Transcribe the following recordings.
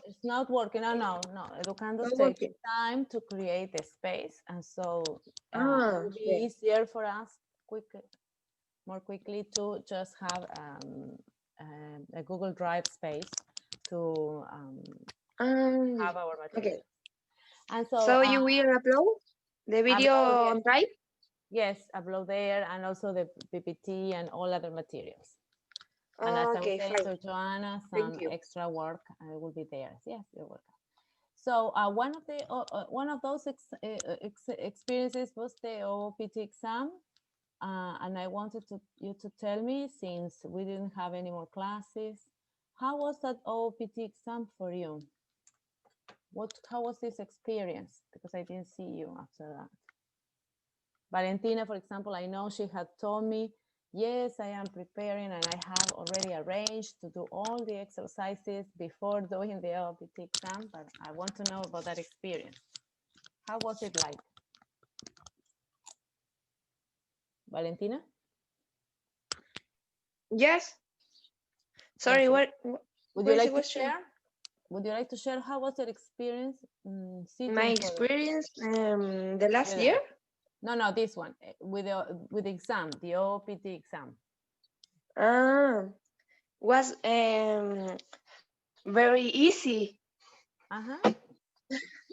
It's not working. No. Educando's not taking working. time to create the space, and so it Ah, will be okay. easier for us more quickly to just have a Google Drive space to have our Okay. materials. And so So you will upload the video upload, on Drive? yes, upload there, and also the PPT and all other materials. And as I was Okay, saying fine. to Joanna, Thank some you. extra work will be there. Yes, you're welcome. So one of those experiences was the OPT exam, and I wanted you to tell me, since we didn't have any more classes, how was that OPT exam for you? How was this experience? Because I didn't see you after that. Valentina, for example, I know she had told me, yes, I am preparing and I have already arranged to do all the exercises before doing the OPT exam, but I want to know about that experience. How was it like? Valentina? Yes. Yes. Sorry, what Would you is the like to question? share? Would you like to share how was your experience My sitting for experience the last with year? no, this one with the exam, the OPT exam. Was very easy. Uh-huh.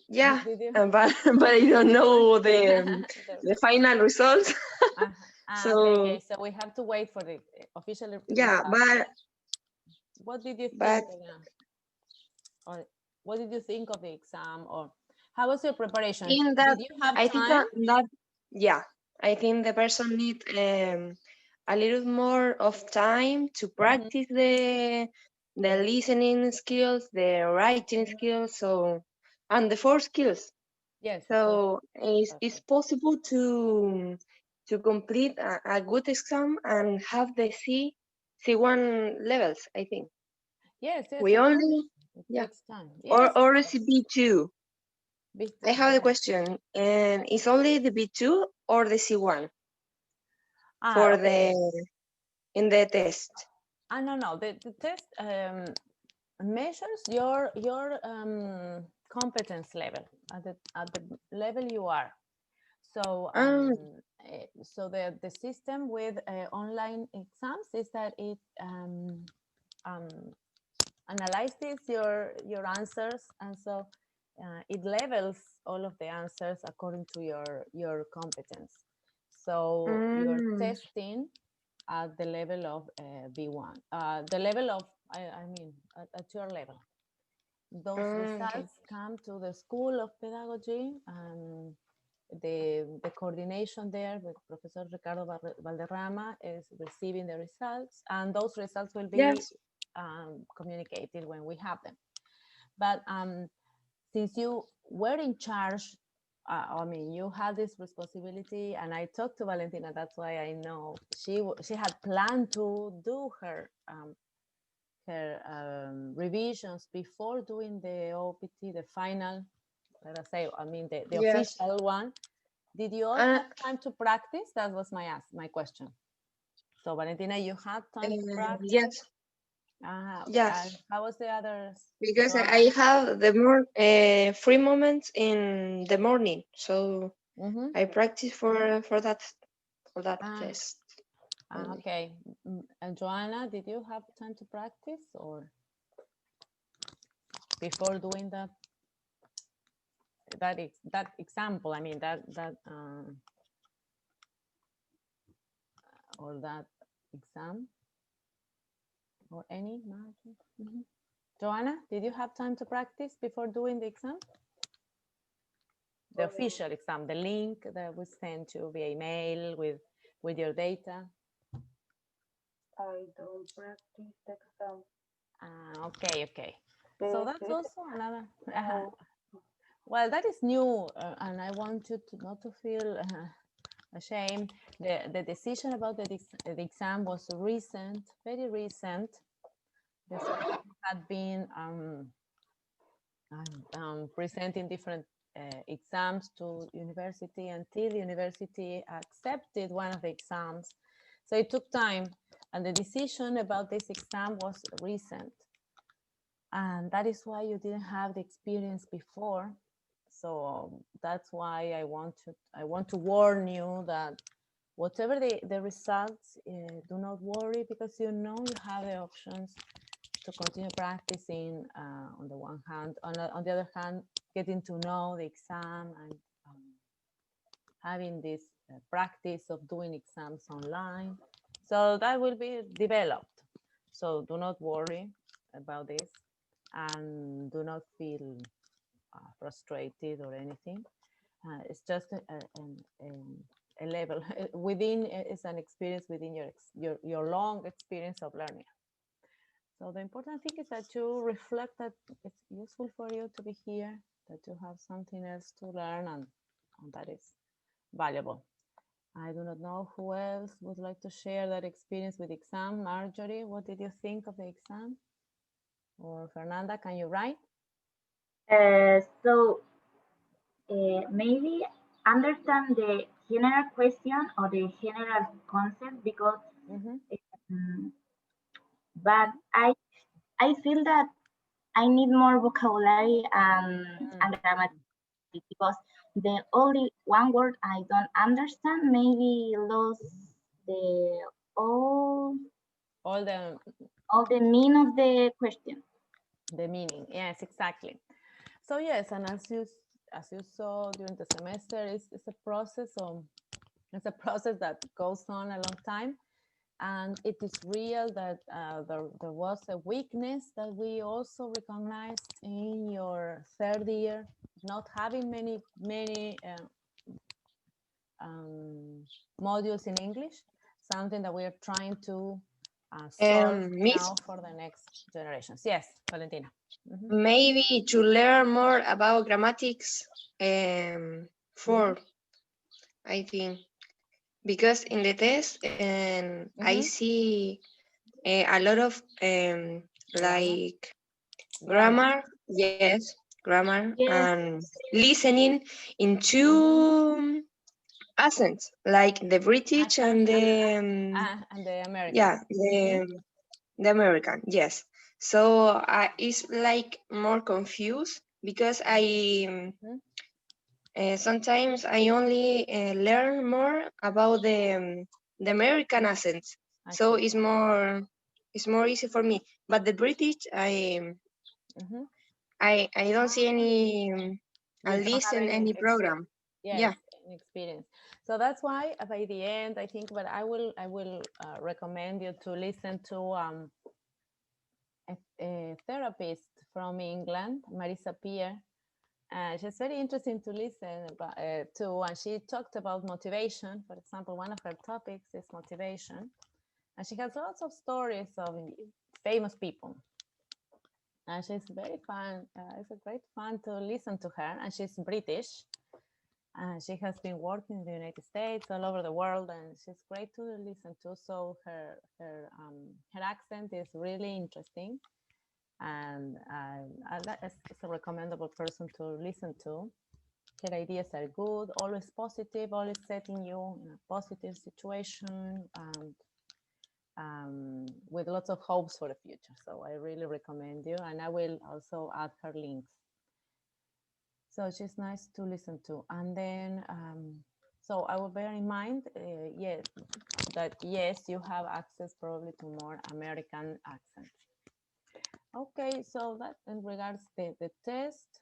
Yeah, Did you? but I don't know There. the final result. Okay. So So we have to wait for the official yeah, result. What did you but think of them? Or what did you think of the exam? Or how was your preparation? in Did that you have I think time? that yeah, I think the person need a little more of time to Mhm, practice the listening skills, the writing mhm. skills, so and the four skills. Yes, of course. So it's Perfect. possible to complete a good exam and have the C1 levels, I think. Yes, We of course. only It yeah takes time. Yes, of or is course. it B2? I have the question, and it's only the B2 or the C1 for Okay. the in the test. No. The test measures your competence level at the level you are. So Ah, so the system with online exams is that it um, analyzes your answers, and so it levels all of the answers according to your competence. So you're mm, testing at the level of B1, the level of I mean at your level. Those okay. results come to the School of Pedagogy, and the coordination there with Professor Ricardo Valderrama is receiving the results, and those results will be Yes. communicated when we have them. But since you were in charge, I mean, you had this responsibility, and I talked to Valentina. That's why I know she had planned to do her revisions before doing the OPT, the final. Let us say, I mean, the Yes. official one. Did you all Uh, have time to practice? That was my question. So Valentina, you had time to practice. yes. And Yes. how was the others? Because I Joanna? have the more free moments in the morning, so Mm-hmm. I practice for that Ah, test only. okay. And Joanna, did you have time to practice, or before doing that example? I mean that or that exam or any? Mm-hmm. Joanna, did you have time to practice before doing the exam? The official exam, the link that was sent you via email with your data. I don't practice the exam. Okay. So The that's test, also another. no. Well, that is new, and I want you to not to feel ashamed. The decision about the exam was recent, very recent. The school had been presenting different exams to university until the university accepted one of the exams. So it took time, and the decision about this exam was recent. and that is why you didn't have the experience before. So that's why I want to warn you that whatever the results, do not worry, because you know you have the options to continue practicing, on the one hand. On the other hand, getting to know the exam and having this practice of doing exams online. So that will be developed. So do not worry about this, and do not feel frustrated or anything. It's just a level within, is an experience within your long experience of learning. So the important thing is that you reflect that it's useful for you to be here, that you have something else to learn, and that is valuable. I do not know who else would like to share that experience with exam. Marjorie, what did you think of the exam? Or Fernanda, can you write? Maybe understand the general question or the general concept because, Mm-hmm. um, but I feel that I need more vocabulary and grammar because the only one word I don't understand maybe lose the all All the all the meaning of the question. meaning, yes, exactly. So yes, and as you saw during the semester, it's a process of it's a process that goes on a long time, and it is real that there was a weakness that we also recognized in your third year, not having many modules in English, something that we are trying to solve Miss, now for the next generations. Yes, Valentina. maybe to learn more about grammatics, for, I think, because in the test, I see a lot of like grammar, yes, grammar, Yes, and listening in two accents, like the British and the And the American. yeah, the American, yes. So it's like more confused because sometimes I only learn more about the American accents, so it's more easy for me. But the British, I don't see any You don't have listen any any program. yes, Yeah. any experience. So that's why by the end, I think, but I will recommend you to listen to a therapist from England, Marisa Peer. She's very interesting to listen to, and she talked about motivation. For example, one of her topics is motivation, and she has lots of stories of famous people. And she's very fun. It's a great fun to listen to her, and she's British. She has been working in the United States, all over the world, and she's great to listen to. So her accent is really interesting, and it's a recommendable person to listen to. Her ideas are good, always positive, always setting you in a positive situation, and with lots of hopes for the future. So I really recommend you, and I will also add her links. So she's nice to listen to. And then, so I will bear in mind, yes, that yes, you have access probably to more American accents. Okay, so that in regards to the test,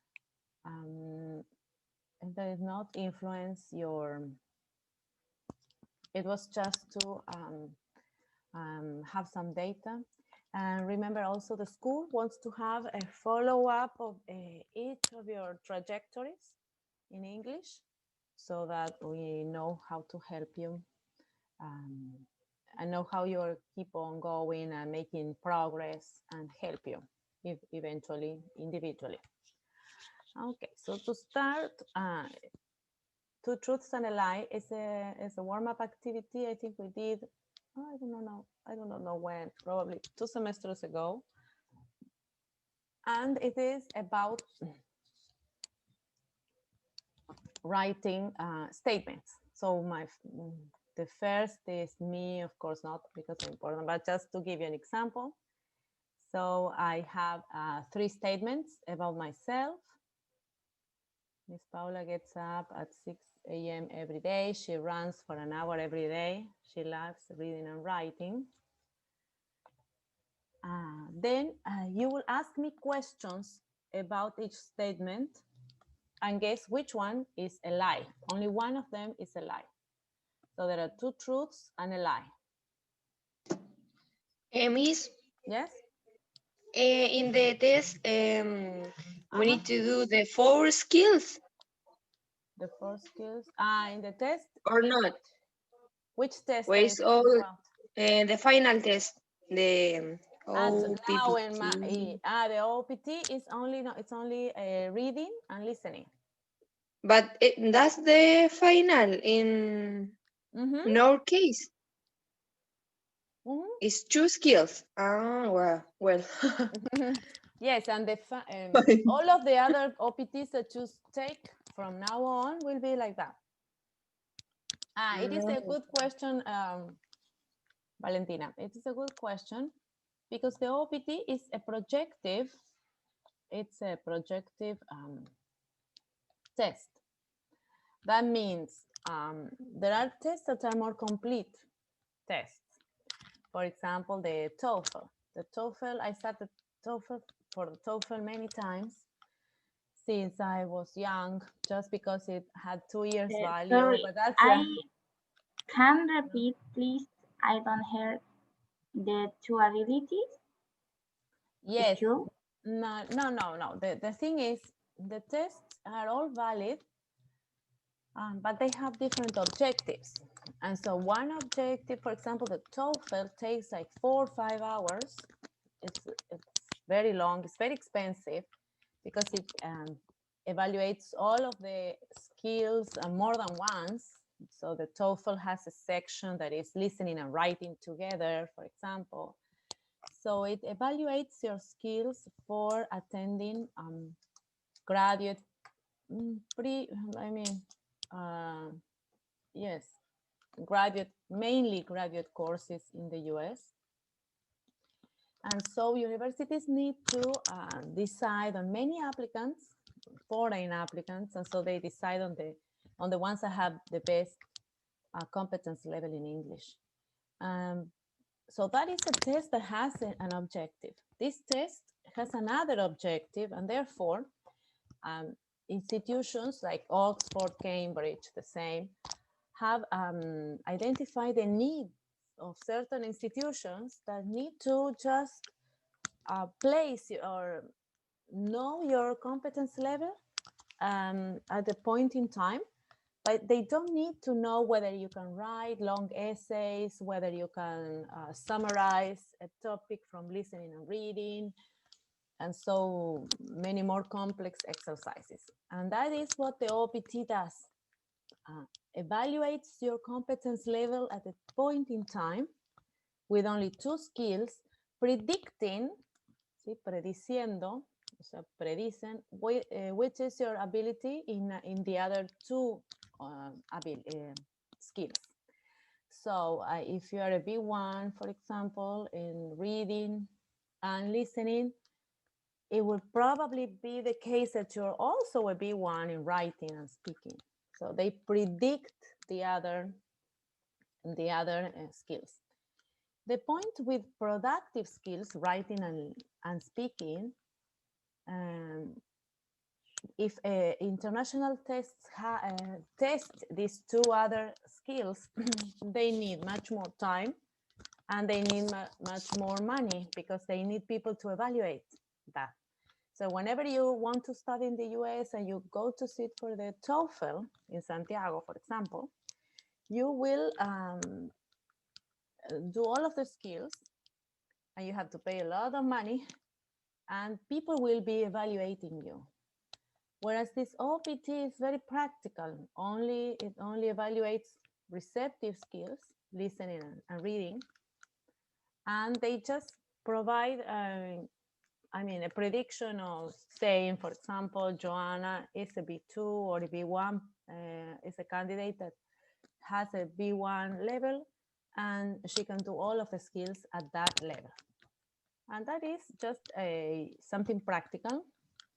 it does not influence your, it was just to have some data. And remember also the school wants to have a follow-up of each of your trajectories in English so that we know how to help you and know how you keep on going and making progress and help you eventually individually. Okay, so to start, Two Truths and a Lie is a warm-up activity. I think we did, I don't know when, probably 2 semesters ago. And it is about writing statements. So the first is me, of course not because it's important, but just to give you an example. So I have 3 statements about myself. Miss Paula gets up at 6 a.m. every day. She runs for an hour every day. She loves reading and writing. Then you will ask me questions about each statement and guess which one is a lie. Only one of them is a lie. So there are 2 truths and a lie. Miss, Yes? in the test, we need to do the 4 skills The 4 skills. In the test? or not? Which test Where are you is talking all about? the final test? The Now in OPPT. the OPT is only it's only reading and listening. But that's the final in our case. It's 2 skills. Well. Yes, and all of the other OPTs that you take from now on will be like that. It is a good question, Valentina. It is a good question because the OPT is a projective. It's a projective test. That means there are tests that are more complete tests. For example, the TOEFL. The TOEFL, I sat the TOEFL for the TOEFL many times since I was young, just because it had 2 years value. Sorry, but that's I can repeat, please. I don't hear the 2 abilities. yes. Two? No. The thing is, the tests are all valid, but they have different objectives. And so one objective, for example, the TOEFL takes like 4 or 5 hours. It's very long. It's very expensive because it evaluates all of the skills more than once. So the TOEFL has a section that is listening and writing together, for example. So it evaluates your skills for attending graduate, yes, mainly graduate courses in the US. And so universities need to decide on many applicants, foreign applicants, and so they decide on the ones that have the best competence level in English. So that is a test that has an objective. This test has another objective, and therefore institutions like Oxford, Cambridge, the same, have identified the needs of certain institutions that need to just place or know your competence level at the point in time, but they don't need to know whether you can write long essays, whether you can summarize a topic from listening and reading, and so many more complex exercises. And that is what the OPT does. Evaluates your competence level at a point in time with only 2 skills, predicting, ¿sí? Prediciendo, o sea, predicen, which is your ability in the other 2 skills. So if you are a B1, for example, in reading and listening, it will probably be the case that you're also a B1 in writing and speaking. So they predict the other skills. The point with productive skills, writing and speaking, if international tests test these 2 other skills, they need much more time and they need much more money because they need people to evaluate that. So whenever you want to study in the US and you go to sit for the TOEFL in Santiago, for example, you will do all of the skills and you have to pay a lot of money and people will be evaluating you. Whereas this OPT is very practical. It only evaluates receptive skills, listening and reading. And they just provide a prediction of saying, for example, Joanna is a B2 or a B1 is a candidate that has a B1 level and she can do all of the skills at that level. And that is just something practical.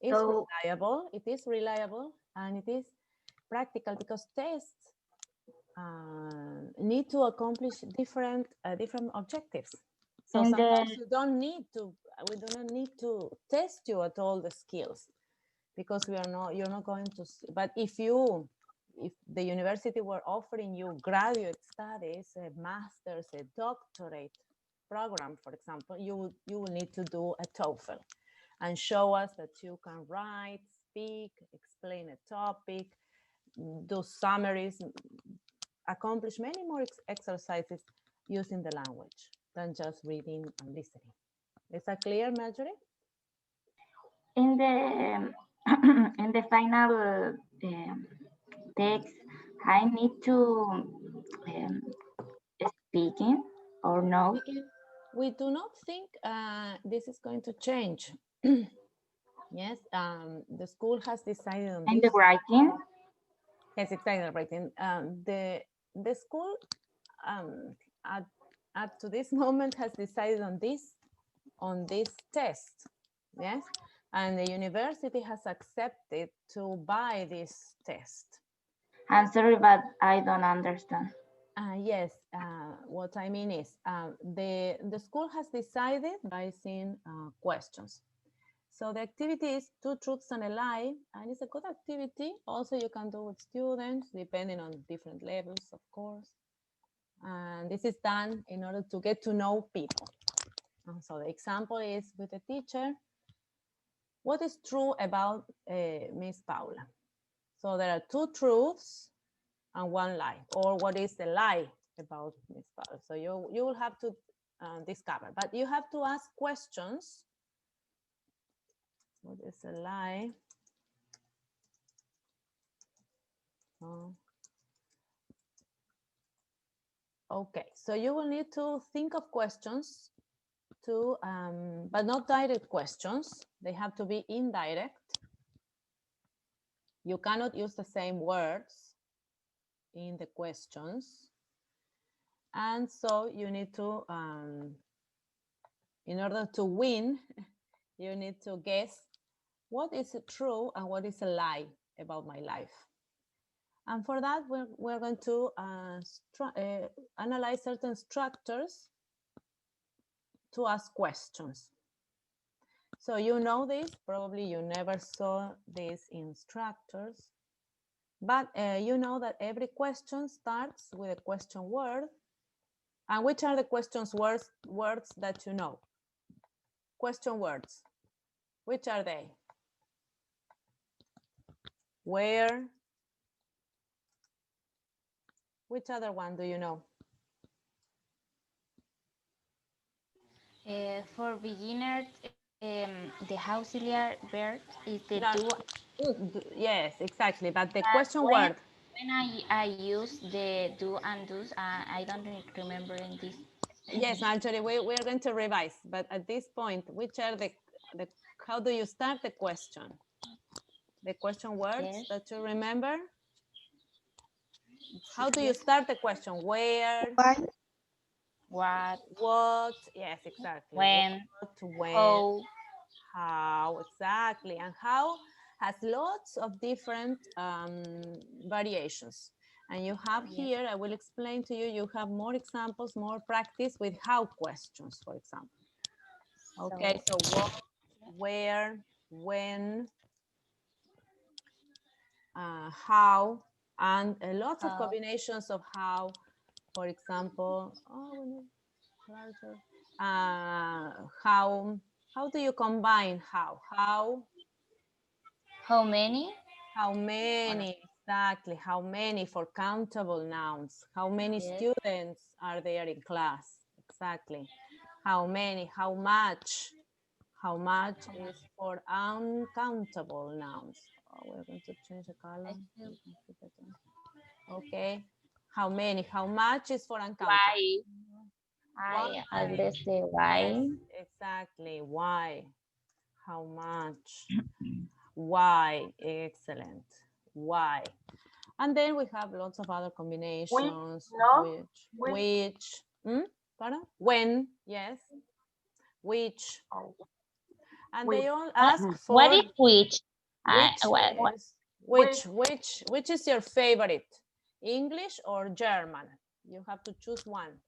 It's So, reliable. It is reliable, and it is practical because tests need to accomplish different objectives. So in sometimes the you don't need to. We do not need to test you at all the skills because you're not going to. But if the university were offering you graduate studies, a master's, a doctorate program, for example, you will need to do a TOEFL and show us that you can write, speak, explain a topic, do summaries, accomplish many more exercises using the language than just reading and listening. Is that clear, Marjorie? in the in the final text, I need to speaking or no? We do not think this is going to change. Yes, the school has decided on In this. the writing, Yes, exactly, writing. The school up to this moment has decided on this test. Yes, and the university has accepted to buy this test. I'm sorry, but I don't understand. Yes, what I mean is the school has decided by seeing questions. So the activity is 2 truths and a lie, and it's a good activity. Also, you can do with students, depending on different levels, of course. And this is done in order to get to know people. So the example is with a teacher. What is true about Miss Paula? So there are 2 truths and 1 lie, or what is the lie about Miss Paula? So you will have to discover, but you have to ask questions. What is a lie? Oh. Okay, so you will need to think of questions to, but not direct questions. They have to be indirect. You cannot use the same words in the questions. And so you need to, in order to win, you need to guess what is true and what is a lie about my life. And for that, we're going to analyze certain structures to ask questions. So you know this, probably you never saw this in structures, but you know that every question starts with a question word. And which are the questions words that you know? Question words, which are they? Where? Which other one do you know? For beginners, the auxiliary verb is the do. Yes, exactly, but the But question word. when I use the do and do's, I don't remember in this. Yes, actually, we're going to revise, but at this point, which are the how do you start the question? The question words Yes. that you remember? How do you start the question? Where? Why? What? Yes, exactly. When, What, when, how, exactly. And how has lots of different variations. And you have here, I will explain to you, you have more examples, more practice with how questions, for example. Okay, so what, where, when, how, and lots of combinations of how, for example, how do you combine how many, how many, exactly, how many for countable nouns, how many Yes. students are there in class, exactly, how many, how much is for uncountable nouns. Oh, we're going to change the column. Okay, how many, how much is for uncountable. why, I Why? guess the why, Yes, exactly, why, how much, why, excellent, why. And then we have lots of other combinations, no, which, pardon? When, yes. Which. And Which. they all ask for What is which? Which is your favorite? English or German? You have to choose one.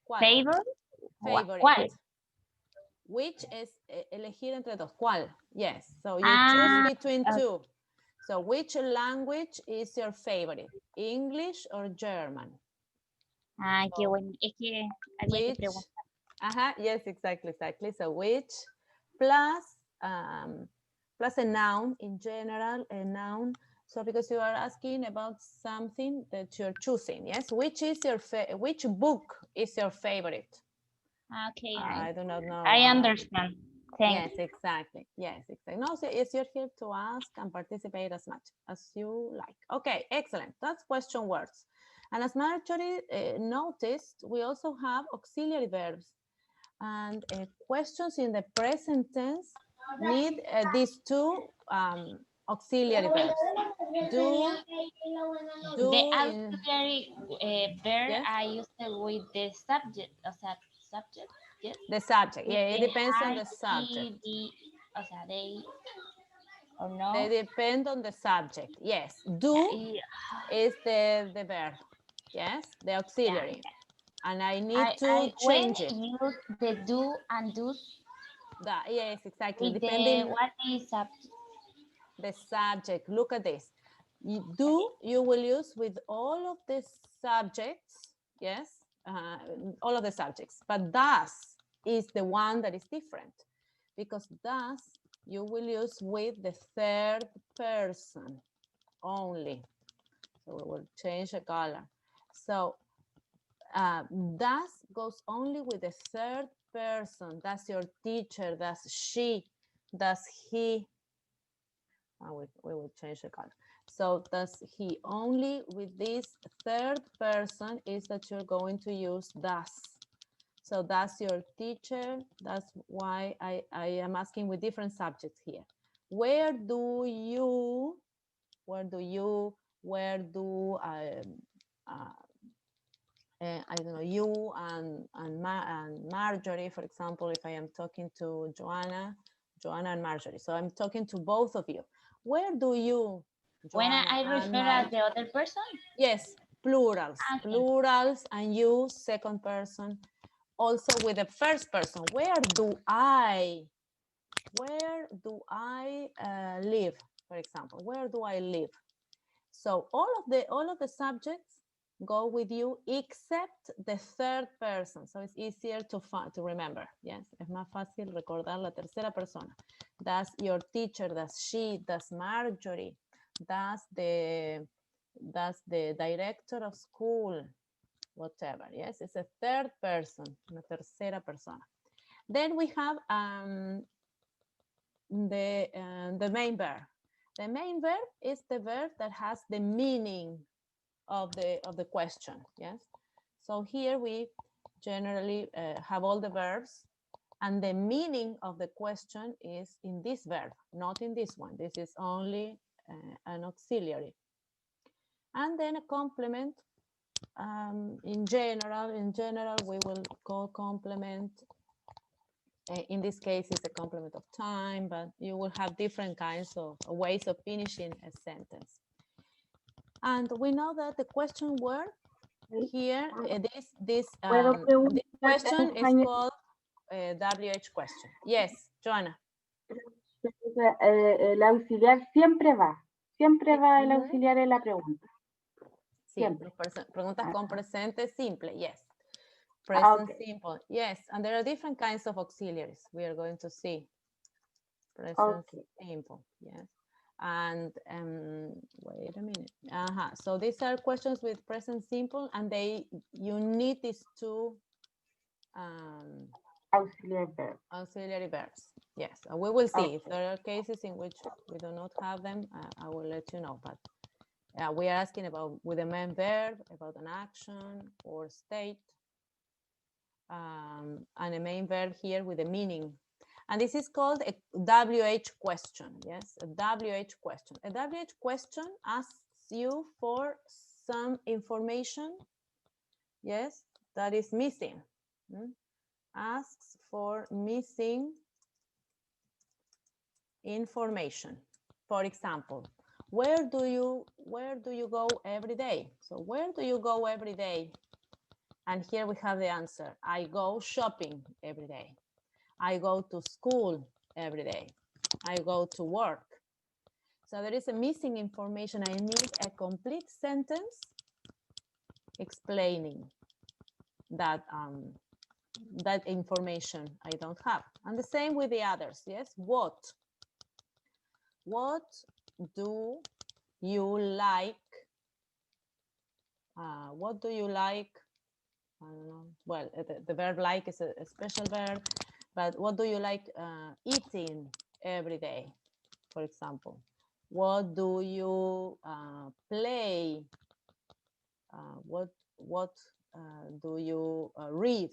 ¿Cuál? Favorite? Favorite. ¿Cuál? Which es elegir entre dos. ¿Cuál? Yes. So you choose between two. So which language is your favorite? English or German? Qué bueno. Es que había que preguntar. Yes, exactly. So which plus plus a noun in general, a noun. So because you are asking about something that you're choosing, yes. Which book is your favorite? Okay. I do not know. I understand. Thanks. Yes, exactly. No, so you're here to ask and participate as much as you like. Okay, excellent. That's question words. And as Marjorie noticed, we also have auxiliary verbs. And questions in the present tense need these two auxiliary verbs. Do The in, auxiliary verb yes? I use it with the subject. O sea, subject. Yes. The subject. With Yeah, it the depends on the I, subject. E, o sea, they or no. They depend on the subject. Yes. Do is the verb. Yes, the auxiliary. Yeah. And I need to change it. Use the do and do's. Yes, exactly. With Depending what is subject? the subject. Look at this. You will use with all of the subjects. Yes, all of the subjects. But does is the one that is different, because does you will use with the third person only. So we will change the color. So does goes only with the third person. That's your teacher, that's she, that's he. We will change the color. So does he only with this third person is that you're going to use does. So that's your teacher. That's why I am asking with different subjects here. Where do I don't know, you and Marjorie, for example, if I am talking to Joanna and Marjorie. So I'm talking to both of you. Where do you, Joanna, Joanna, when I refer as the other person? Yes, plurals. Okay. Plurals, and you, second person. Also with the first person, where do I live, for example? Where do I live? So all of the subjects go with you except the third person. So it's easier to remember. Yes, es más fácil recordar la tercera persona. That's your teacher, that's she, that's Marjorie, that's the director of school, whatever. Yes, it's a third person, una tercera persona. Then we have the main verb. The main verb is the verb that has the meaning of the question. Yes. So here we generally have all the verbs, and the meaning of the question is in this verb, not in this one. This is only an auxiliary. And then a complement. In general, we will call complement. In this case, it's a complement of time, but you will have different kinds of ways of finishing a sentence. And we know that the question word here, this question is called WH question. Yes, Joanna. El auxiliar siempre va el auxiliar en la pregunta. Siempre. Preguntas con presente simple, yes. Present simple, yes. And there are different kinds of auxiliaries we are going to see. Present simple, yes. And wait a minute. So these are questions with present simple, and you need these two auxiliary verbs. Yes, and we will see if there are cases in which we do not have them. I will let you know. But we are asking about with a main verb, about an action or state, and a main verb here with a meaning. And this is called a WH question. Yes, a WH question. A WH question asks you for some information, yes, that is missing. asks for missing information. For example, where do you go every day? So where do you go every day? And here we have the answer. I go shopping every day. I go to school every day. I go to work. So there is a missing information. I need a complete sentence explaining that that information I don't have. And the same with the others. Yes, what do you like? What do you like? I don't know. Well, the verb like is a special verb, but what do you like eating every day? For example, what do you play? What do you read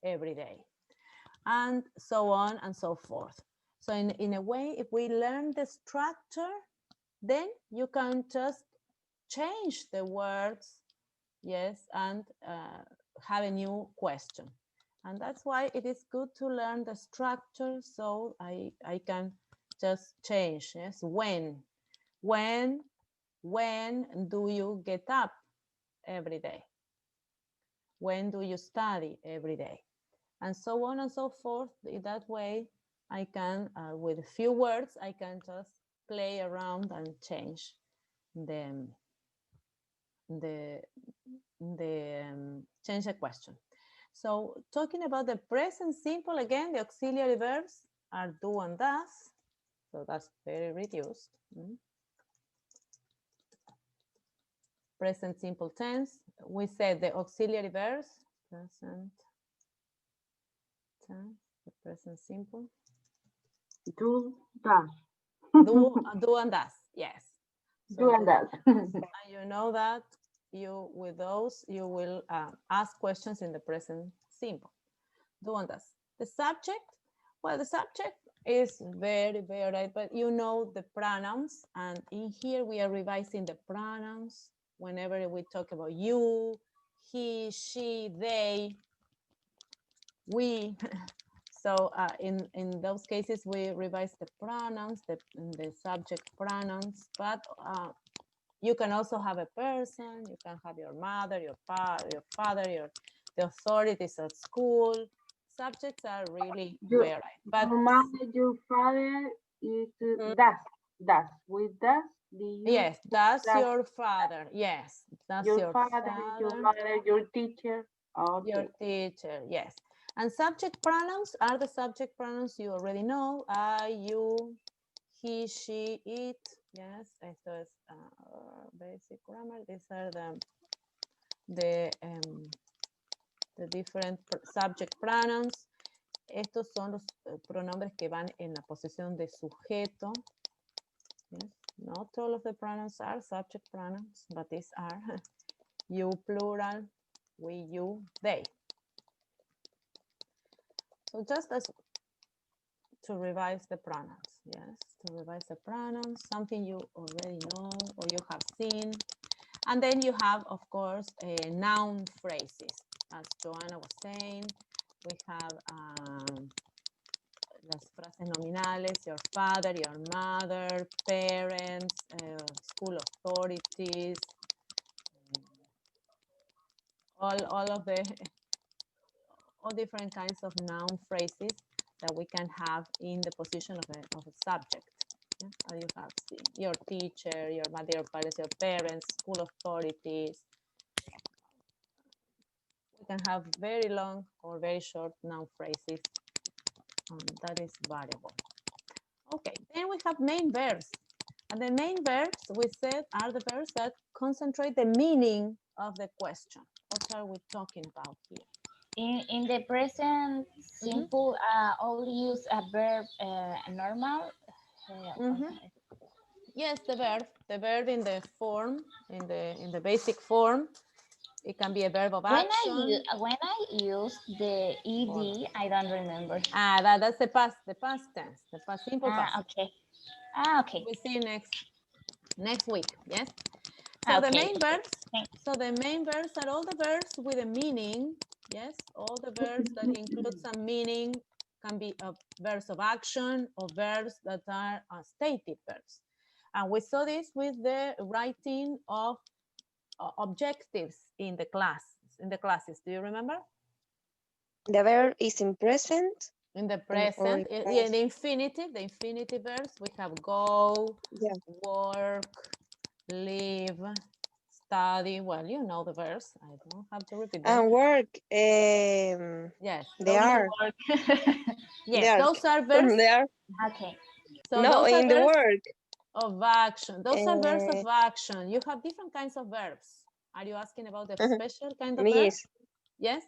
every day? And so on and so forth. So in a way, if we learn the structure, then you can just change the words, yes, and have a new question. And that's why it is good to learn the structure, so I can just change, yes, when do you get up every day? When do you study every day? And so on and so forth. In that way, I can, with a few words, I can just play around and change change the question. So talking about the present simple, again, the auxiliary verbs are do and does. So that's very reduced. Present simple tense. We said the auxiliary verbs, present tense, the present simple. Do, does. Do and does, yes. So Do and does. and you know that with those, you will ask questions in the present simple. Do and does. The subject, well, the subject is very varied, but you know the pronouns, and in here we are revising the pronouns whenever we talk about you, he, she, they, we. So in those cases, we revise the pronouns, the subject pronouns, but you can also have a person, you can have your mother, your father, the authorities at school. Subjects are really varied. But your mother, your father is does. With does, yes, that's your father. Yes, that's your father, your mother, your teacher. Okay. Your teacher, yes. And subject pronouns are the subject pronouns you already know. I, you, he, she, it. Yes, esto es basic grammar. These are the different subject pronouns. Estos son los pronombres que van en la posición de sujeto. Yes. Not all of the pronouns are subject pronouns, but these are you plural, we, you, they. So just as to revise the pronouns, yes, to revise the pronouns, something you already know or you have seen. And then you have, of course, noun phrases. As Joanna was saying, we have las frases nominales, your father, your mother, parents, school authorities, all different kinds of noun phrases that we can have in the position of a subject. Yeah? As you have seen, your teacher, your mother, your parents, your parents, school authorities. We can have very long or very short noun phrases. That is variable. Okay, then we have main verbs. And the main verbs we said are the verbs that concentrate the meaning of the question. What are we talking about here? In the present simple, only use a verb normal. Yes, the verb in the form, in the basic form. It can be a verb of action. When I use the ed, I don't remember. That's the past tense, the past simple past. Okay. Okay. We see you next week. Yes. So the main verbs. So the main verbs are all the verbs with a meaning Yes, all the verbs that include some meaning can be verbs of action or verbs that are stative verbs. And we saw this with the writing of objectives in the classes. Do you remember? The verb is in present. In the or present, in in the infinitive verbs, we have go, Yeah. work, live, study. Well, you know the verbs. I don't have to repeat them. And work. Yes. They are. Work. Yes, They are. those are verbs. They are. Okay. So No, those are in the verbs work. of action. Those are verbs Uh, of action. You have different kinds of verbs. Are you asking about the special kind of verb? Miss. Yes.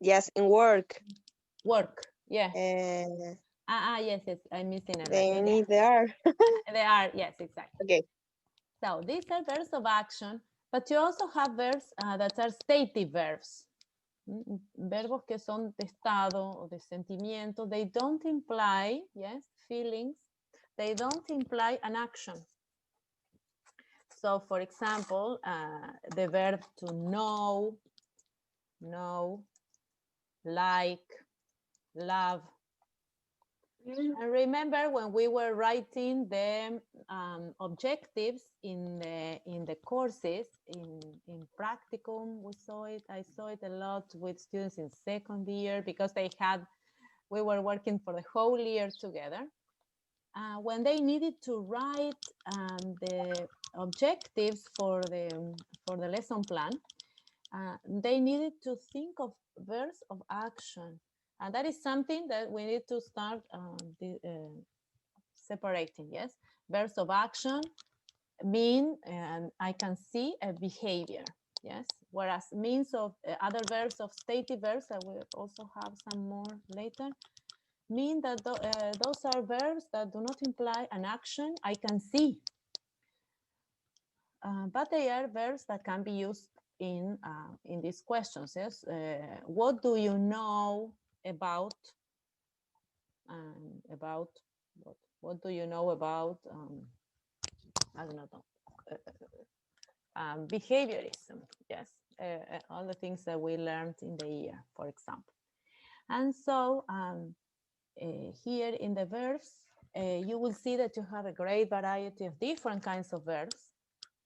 Yes, in work. Work. Yeah. Yes, Yes. I'm missing it. they Right. need. They are. They are. Yes, exactly. Okay. So these are verbs of action, but you also have verbs that are stative verbs. Verbos que son de estado o de sentimiento. They don't imply, yes, feelings. They don't imply an action. So, for example, the verb to know, like, love. And remember when we were writing the objectives in the courses in practicum, I saw it a lot with students in second year because we were working for the whole year together. When they needed to write the objectives for the lesson plan, they needed to think of verbs of action. And that is something that we need to start separating, yes? Verbs of action mean, and I can see a behavior, yes? Whereas means of other verbs of stative verbs, that we also have some more later, mean that those are verbs that do not imply an action I can see. But they are verbs that can be used in these questions. Yes, what do you know about what do you know about I don't know behaviorism? Yes, all the things that we learned in the year, for example. And so here in the verbs, you will see that you have a great variety of different kinds of verbs,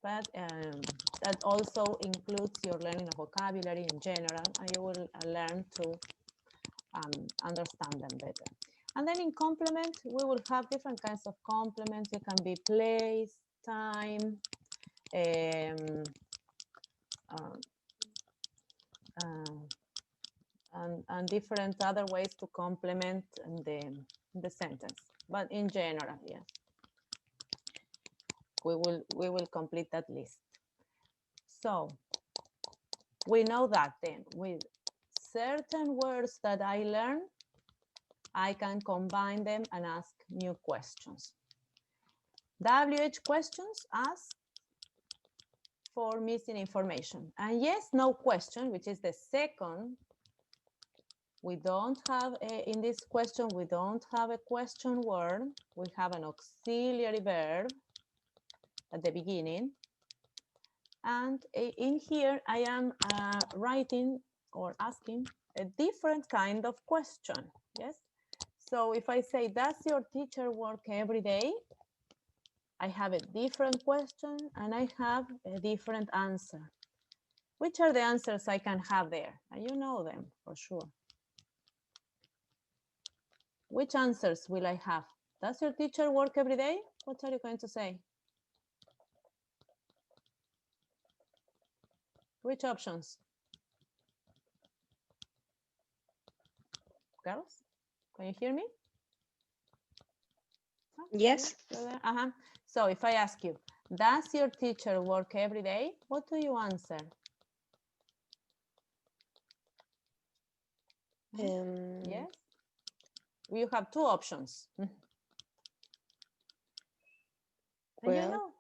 but that also includes your learning of vocabulary in general, and you will learn to understand them better. And then in complement, we will have different kinds of complements. It can be place, time, and different other ways to complement the sentence. But in general, yes, we will complete that list. So we know that then with certain words that I learn, I can combine them and ask new questions. WH questions ask for missing information. And yes, no question, which is the second. We don't have, in this question, we don't have a question word. We have an auxiliary verb at the beginning. And in here, I am writing or asking a different kind of question, yes? So if I say, does your teacher work every day? I have a different question and I have a different answer. Which are the answers I can have there? And you know them for sure. Which answers will I have? Does your teacher work every day? What are you going to say? Which options? Girls, can you hear me? Yes. So if I ask you, does your teacher work every day? What do you answer? Yes. You have two options. Well, you know,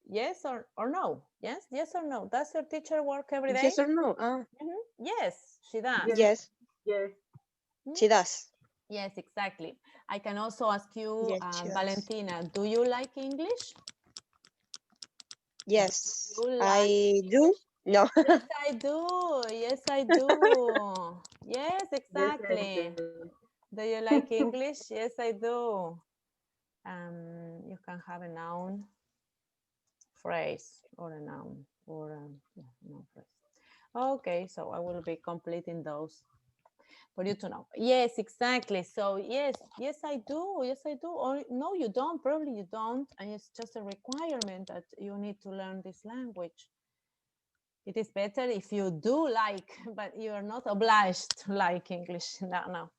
yes or no. Yes, yes or no. Does your teacher work every day? yes or no? Yes, she does. Yes. Yes. She does. Yes, exactly. I can also ask you, Yes, Valentina, do you like English? Yes, You like I do. No. Yes, I do. Yes, I do. Yes, Yes, I exactly. do. Do you like English? Yes, I do. You can have a noun phrase or a noun or yeah, noun phrase. Okay, so I will be completing those for you to know. Yes, exactly. So yes, I do. Yes, I do. Or no, you don't. Probably you don't. And it's just a requirement that you need to learn this language. It is better if you do like, but you are not obliged to like English. No, no.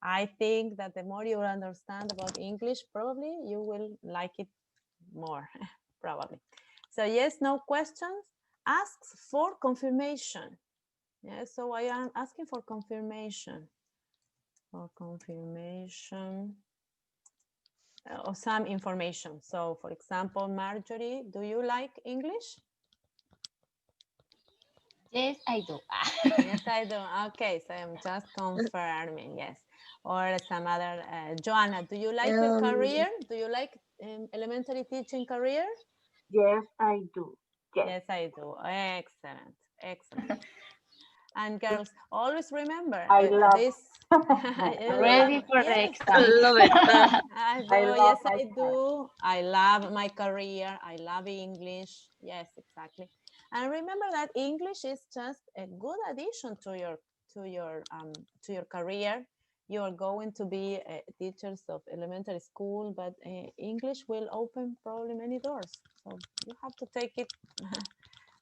I think that the more you understand about English, probably you will like it more, probably. So yes, no questions. Asks for confirmation. Yes, so I am asking for confirmation. For confirmation of some information. So for example, Marjorie, do you like English? Yes, I do. Yes, I do. Okay, so I'm just confirming, yes. Or some other, Joanna, do you like your career? Do you like elementary teaching career? Yes, I do. Yes. Yes, I do. Excellent, excellent. And girls, always remember I love. this. Ready for the Yes, I exam. love it. I do. I love Yes, my I career. do. I love my career. I love English. Yes, exactly. And remember that English is just a good addition to your career. You are going to be teachers of elementary school, but English will open probably many doors. So you have to take it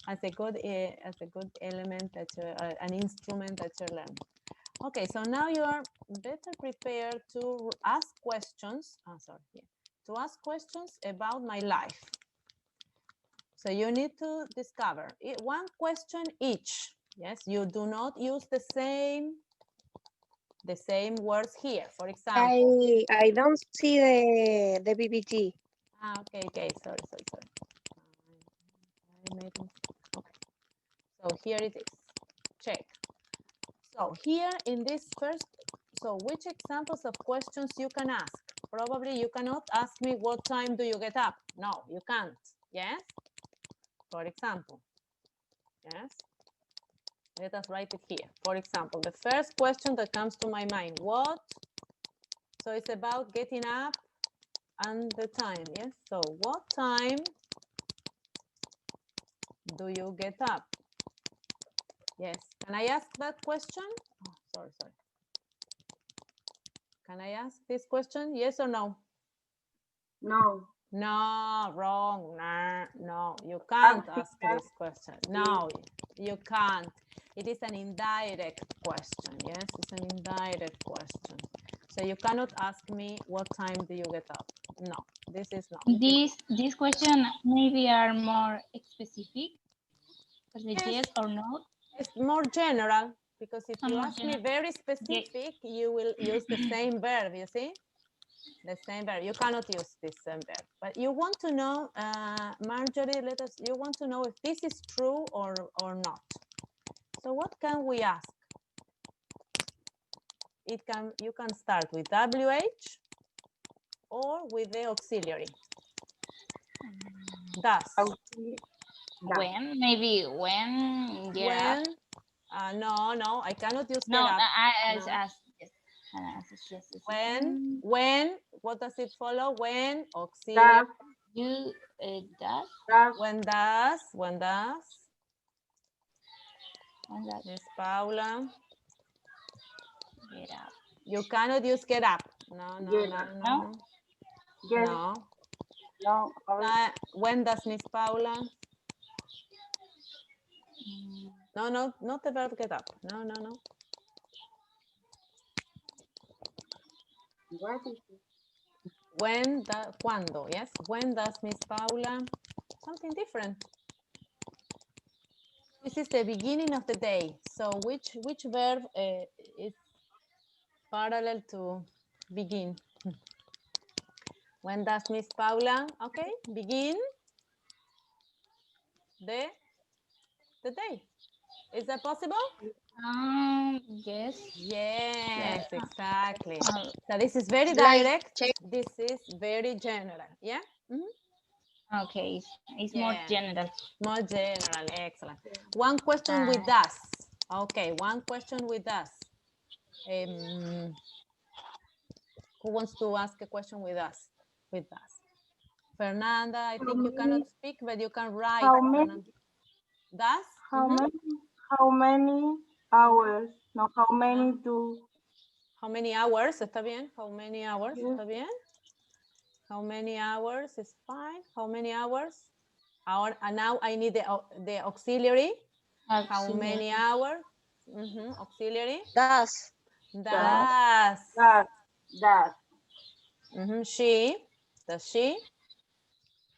as a good element that an instrument that you learn. Okay, so now you are better prepared to ask questions. To ask questions about my life. So you need to discover one question each. Yes, you do not use the same words here. For example. I don't see the PPT. Okay. Sorry. I made it. Okay. So here it is. Check. So here in this first, so which examples of questions you can ask? Probably you cannot ask me what time do you get up? No, you can't. Yes? For example. Yes? Let us write it here. For example, the first question that comes to my mind, what? So it's about getting up and the time, yes? So what time do you get up? Yes. Can I ask that question? Oh, sorry. Can I ask this question? Yes or no? No. No, wrong. No, you can't ask this question. No, you can't. It is an indirect question. Yes, it's an indirect question. So you cannot ask me what time do you get up? No, this is not. This question maybe are more specific for the yes or no. It's more general because if you More ask me general. very specific, you will use the same verb, you see? The same verb. You cannot use this same verb. But you want to know, Marjorie, you want to know if this is true or not. So what can we ask? You can start with WH or with the auxiliary. Does. When, maybe when, yeah. When, no, I cannot use no, get up. Yes. When, what does it follow? When, auxiliary. You, does. When does. Miss Paula. Get up. You cannot use get up. No. Yes. No. No. When does Miss Paula? No, not the verb get up. No. What is it? Cuando, yes? When does Miss Paula? Something different. This is the beginning of the day. So which verb is parallel to begin? When does Miss Paula, okay, begin the day? Is that possible? Yes. Yes, exactly. So this is very Like direct. check. This is very general. Yeah. Okay, it's more Yeah. general. More general, excellent. One question with does. Okay, one question with does. Who wants to ask a question with us? With us. Fernanda, I think you cannot speak, but you can write. How many? Does? How many? How many hours? No, how many do? How many hours? ¿Está bien? How many hours? Yes. ¿Está bien? How many hours is fine? How many hours? And now I need the auxiliary. How many hours? Auxiliary. Does. Does. Does. She. Does she?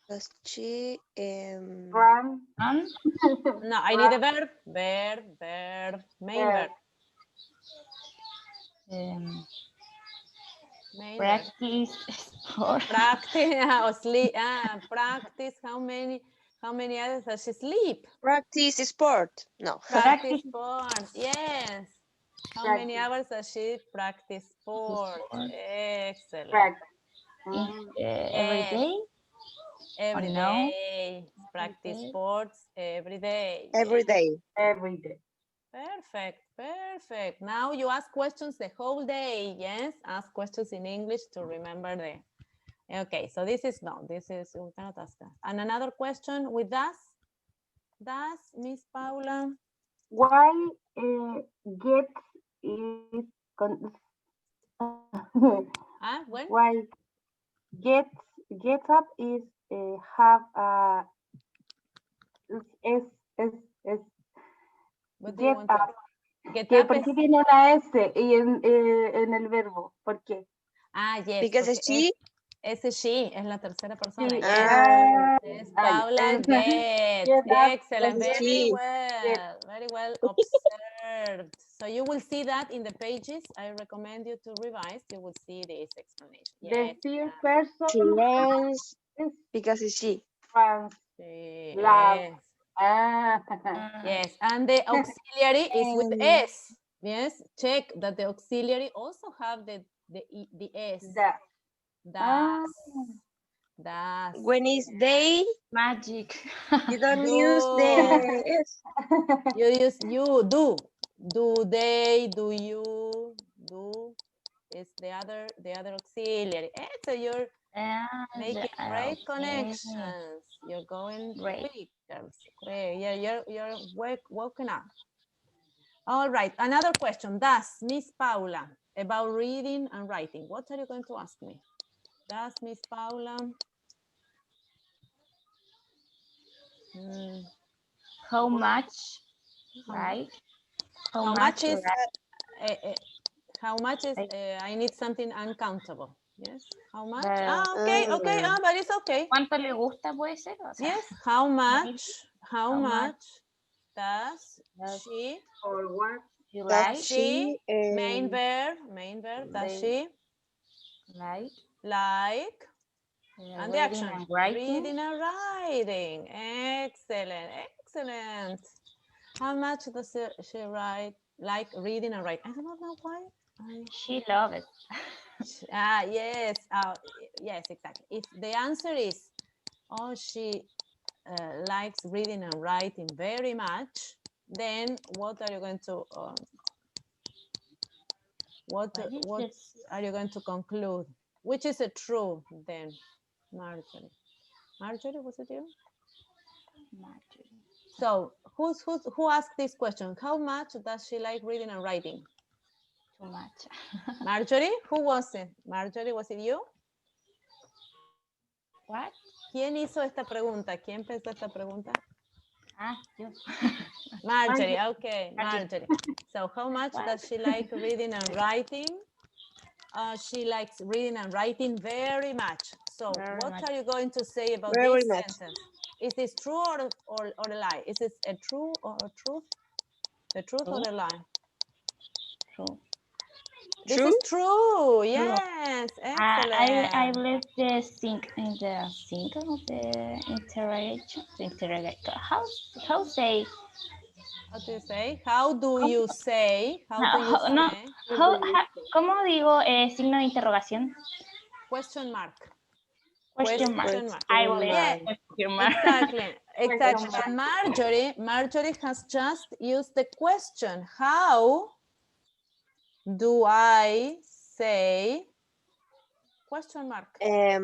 Does she Run. No, I need a verb. Verb. Main verb. Main Practice sport. Practice or sleep. Practice. How many hours does she sleep? practice sport? No. Practice sport. Yes. How many hours does she practice sport? Excellent. Every day? Every no? day. Practice sports every day. Every day. Every day. Perfect. Now you ask questions the whole day. Yes, ask questions in English to remember the. Okay, so this is we cannot ask that. And another question with does, Miss Paula. Why gets is When? why gets up is have a es What do you get want to up. Get ¿Por up qué tiene una S y en el verbo? ¿Por qué? Yes. Because she. Ese she es la tercera persona. Sí. Yes, Paula gets. Get up. Excellent. Very She. well observed. So you will see that in the pages. I recommend you to revise. You will see this explanation. The Yes. third person She runs is because it's she. runs. Yes. Yes, and the auxiliary is with S. Yes, check that the auxiliary also have the S. Does. When is they, Magic. you don't use the S. You do. Do they, do you, do is the other auxiliary. So you're making great connections. You're going quick, girls. Great. Yeah, you're woken up. All right, another question. Does Miss Paula about reading and writing? What are you going to ask me? Does Miss Paula? How much? Right. How much is? How much is? I need something uncountable. Yes. How much? Okay. But it's okay. ¿Cuánto le gusta puede ser? O sea, Yes. How much? How much does she? Or what? you Does like? she, Main verb. Does she like? And the action. Reading and writing. Excellent. How much does she like reading and writing? I don't know why. She loves it. Yes. Yes, exactly. If the answer is, she likes reading and writing very much, then what are you going to what are you going to conclude? Which is a true then, Marjorie? Marjorie, was it you? Marjorie. So who asked this question? How much does she like reading and writing? Too much. Marjorie, who was it? Marjorie, was it you? What? ¿Quién hizo esta pregunta? ¿Quién pensó esta pregunta? Yo. Marjorie, okay, Marjorie. So how much does she like reading and writing? She likes reading and writing very much. So what are you going to say about this sentence? Is this true or a lie? Is this a true or a truth? The truth or the lie? True. This is true. Yes, excellent. I left the sink in the sink of the interrogation. How say? How do you say? How do you say? ¿Cómo digo signo de interrogación? Question mark. Question mark. mark. I will Yeah, question mark. exactly, exactly. Question And Marjorie has just used the question. How do I say question mark? Yes,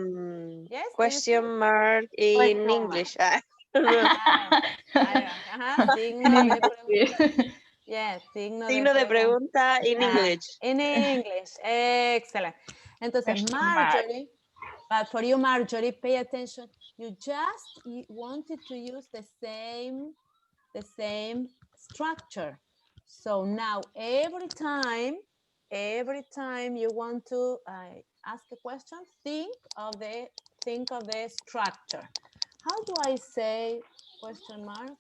do you see? Question mark in Question mark. English. I don't know. Signo de pregunta. Yeah, signo Signo de pregunta in English. In English. Excellent. Entonces, Question mark. Marjorie, but for you, Marjorie, pay attention. You just wanted to use the same structure. So now every time you want to ask a question, think of the structure. How do I say question mark?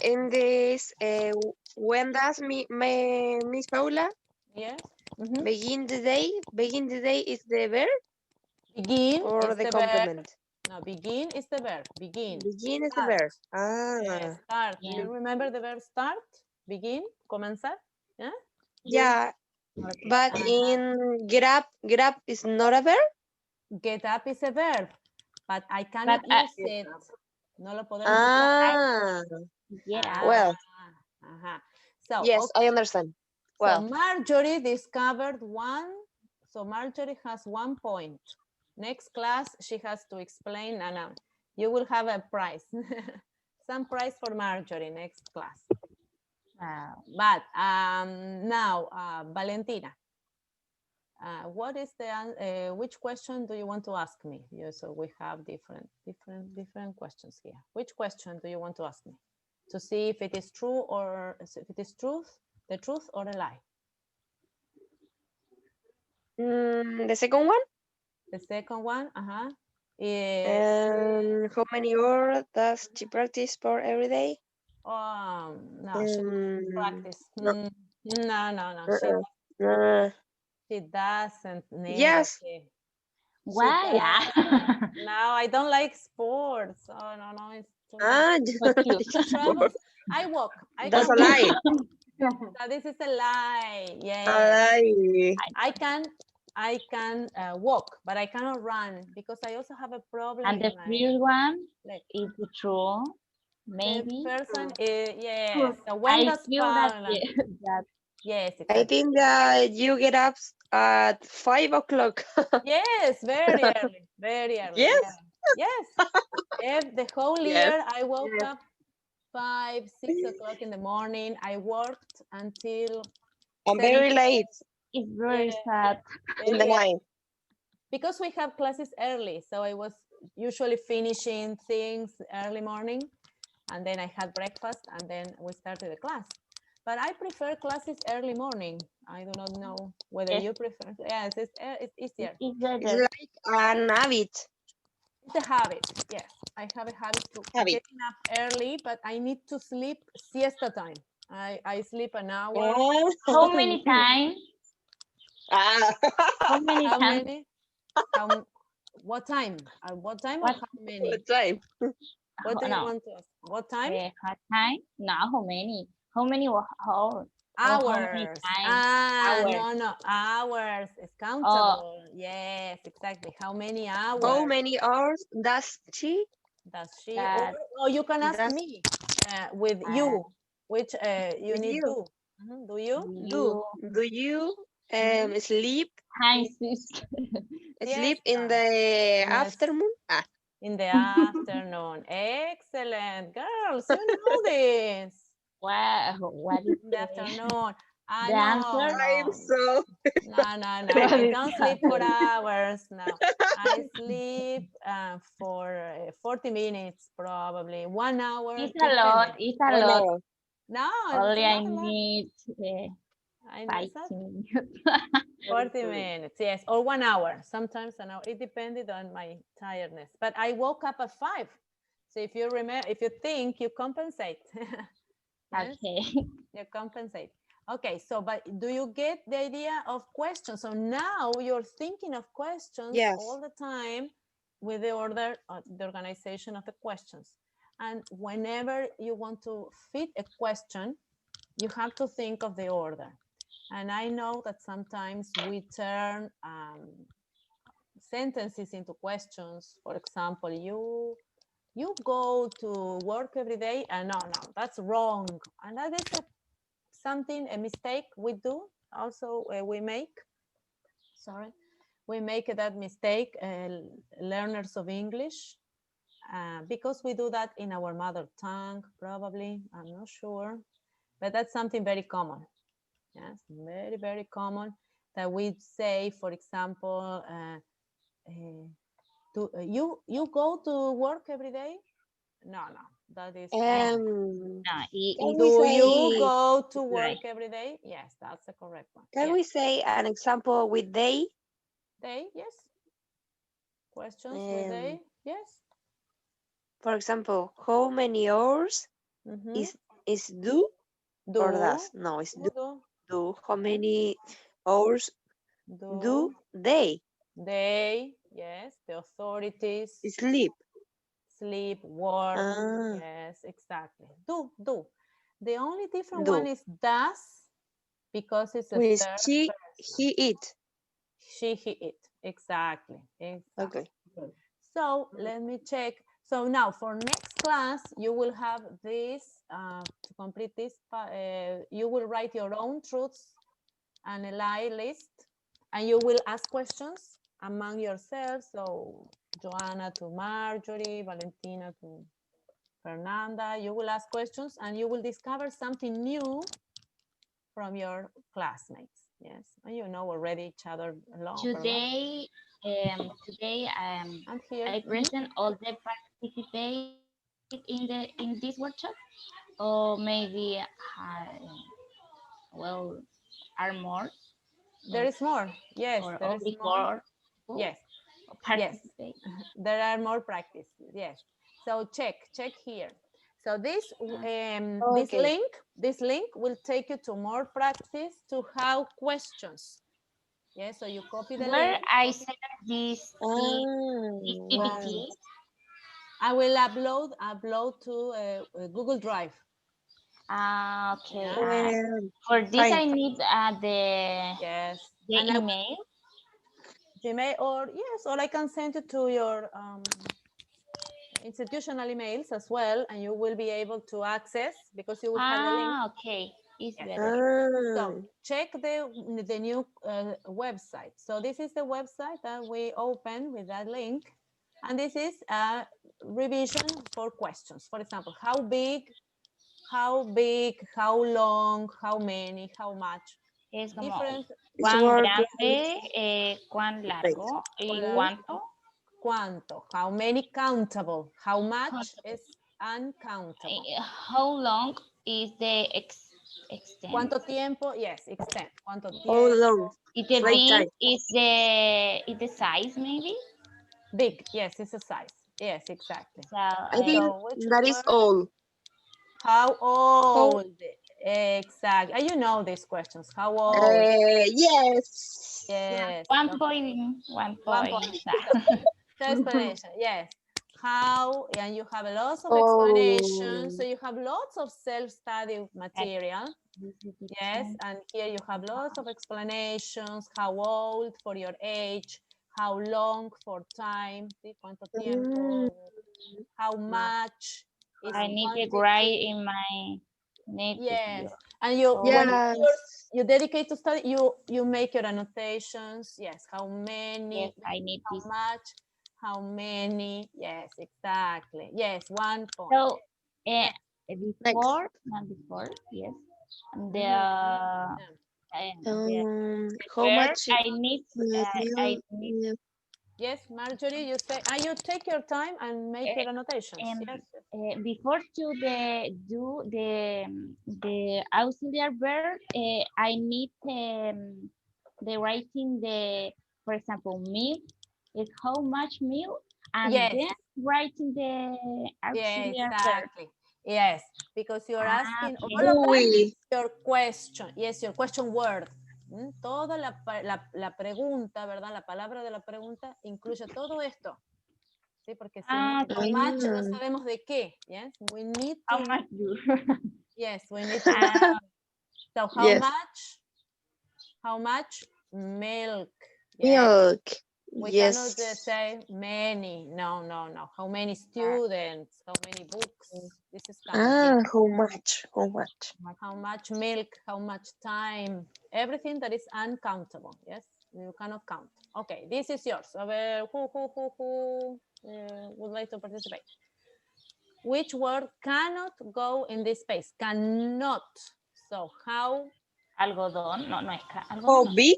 In this, when does Miss Paula Yes. Mhm. begin the day? Begin the day is the verb Begin or is the the complement? verb. No, begin is the verb. Begin. Begin is the Start. verb. Ah, Start. Do Yeah. you remember the verb start? Begin. Comenzar. Yeah. yeah. But in grab is not a verb. Get up is a verb, but I cannot But, use it. No lo podemos usar. Ah, get out. well, Ajá. So, yes, okay. I understand. So Well, Marjorie discovered one. So Marjorie has 1 point. Next class, she has to explain, and you will have a prize. Some prize for Marjorie next class. But now, Valentina, what is the which question do you want to ask me? So we have different questions here. Which question do you want to ask me to see if it is true or if it is the truth or a lie? the second one. The second one, How many hours does she practice for every day? no, she doesn't practice. No. No. She doesn't need Yes. it. Why? No, I don't like sports. Oh no, it's too Ah, travels. I walk. that's a lie. So this is a lie. A Yeah. lie. I can walk, but I cannot run because I also have a problem. And the in my first one leg. is the true. Maybe. The person is, yes. So when I does feel that, Paula? that Yes, I exactly. think that you get up at 5 o'clock. Yes, very early, very early. Yes. Yes. The whole Yes. year I woke up 5, 6 o'clock in the morning. I worked until I'm 7 very late it's very Yeah. sad. in the very early. night. Because we have classes early, so I was usually finishing things early morning, and then I had breakfast, and then we started the class. But I prefer classes early morning. I do not know whether Yes. you prefer. Yes, it's easier. It's It's better. like an habit. It's a habit. Yes, I have a habit to getting up early, but I need to sleep siesta time. I sleep an hour. How many times? Ah. How many How times? many? What time? What time or What? how many? What time? What do you No. want to ask? What time? What time? No, how many? How many? How many Hours. times? No. Hours. It's countable. Yes, exactly. How many hours How many hours does she? does she? That, Or you can ask Does me with you, which you with need you? do. Do you? Do you sleep times is sleep in Siesta. the Yes. afternoon? In the afternoon. Excellent. Girls, you know this. wow. What is In the afternoon. the answer? I'm so No. What I is don't the sleep for answer? hours. No. I sleep for 40 minutes, probably 1 hour. It's a lot. Depending. It's a 1 lot. hour. No, it's Only I not a lot. need I know 5 it's not minutes. 40 minutes, yes, or 1 hour. Sometimes an hour. It depended on my tiredness. But I woke up at 5. So if you remember, if you think, you compensate. Yes, Okay. you compensate. Okay, so but do you get the idea of questions? So now you're thinking of questions Yes. all the time with the order, the organization of the questions. And whenever you want to fit a question, you have to think of the order. And I know that sometimes we turn sentences into questions. For example, you go to work every day, and no, that's wrong. And that is a mistake we do. Also, we make that mistake, learners of English, because we do that in our mother tongue, probably, I'm not sure, but that's something very common. Yes, very, very common that we say, for example, you go to work every day? No, that is wrong. No, Can we Do say, you go to work right. every day? Yes, that's the correct one. can Yes. we say an example with they? They, yes. Questions with they, yes. For example, how many hours Mm-hmm. is do or does? No, it's do. do, Do. How many hours do do, they they, yes. The authorities sleep? sleep, work, Ah, yes, exactly. Do. The only different do. one is does, because it's a With third she, person. he, it. She, he, it. Exactly. Okay. So let me check. So now for next class, you will have this, to complete this, you will write your own truths and a lie list, and you will ask questions among yourselves. So Joanna to Marjorie, Valentina to Fernanda, you will ask questions and you will discover something new from your classmates. Yes, and you know already each other long. Today, And here, I present all the participate in this workshop, or maybe well are more there is more. Yes, or there is only more. 4 Yes, yes, participate. there are more practice. Yes. So check here. So this Okay. this link will take you to more practice to how questions. Yes. So you copy the Where link. I send this Wow. PPT. I will upload to Google Drive. Okay. Yeah. For this, Fine. I need Yes. the And email. Gmail, or yes, or I can send it to your institutional emails as well, and you will be able to access because you will have the link. Okay, it's Yes. better. So check the new website. So this is the website that we open with that link, and this is a revision for questions. For example, how big, how long, how many, how much. Es como Different. It's cuán work grande, cuán right. largo y Cuán- cuánto. Cuánto, how many, countable. How much is uncountable. How long is the extent? ¿Cuánto tiempo? Yes, extent. ¿Cuánto All tiempo? along. Is the Right big time. is the size maybe? Big, yes, it's a size. Yes, exactly. So, I think which that is word? all. How old? Exactly. And you know these questions. How old? Yes. Yes. 1.1 1 point. point. So explanation, yes. How, and you have lots of explanations. Oh. So you have lots of self-study material. Yes, and here you have lots of explanations. How old for your age, how long for time, ¿sí? ¿Cuánto tiempo? How much is I need to quantity? write in my native. Yes, and you when Yes. you dedicate to study, you make your annotations. Yes, how many? Yes, I need How this. much? How many? Yes, exactly. Yes, 1 point. So, Next. before, not before, yes. The How verb much I need milk? Yes, Marjorie, you say, and you take your time and make your annotations. Yes. before to do the auxiliary verb, I need the writing for example, milk is how much milk, and Yes. then writing the auxiliary Yeah, verb. exactly. Yes, because you're asking Okay. all of that Uy. is your question. Yes, your question word. Toda la pregunta, ¿verdad? La palabra de la pregunta incluye todo esto. Sí, porque si no, how Okay. much no sabemos de qué. Yes, we need to. How much do? Yes, we need to. So how Yes. much? How much milk? Yes. Milk. We Yes. cannot just say many. No, no, no. How many students? How many books? This is counting. How much? How much? How much milk? How much time? Everything that is uncountable. Yes, you cannot count. Okay, this is yours. A ver, who would like to participate? Which word cannot go in this space? Cannot. So how? Algodón. No, no es How algodón. No. big?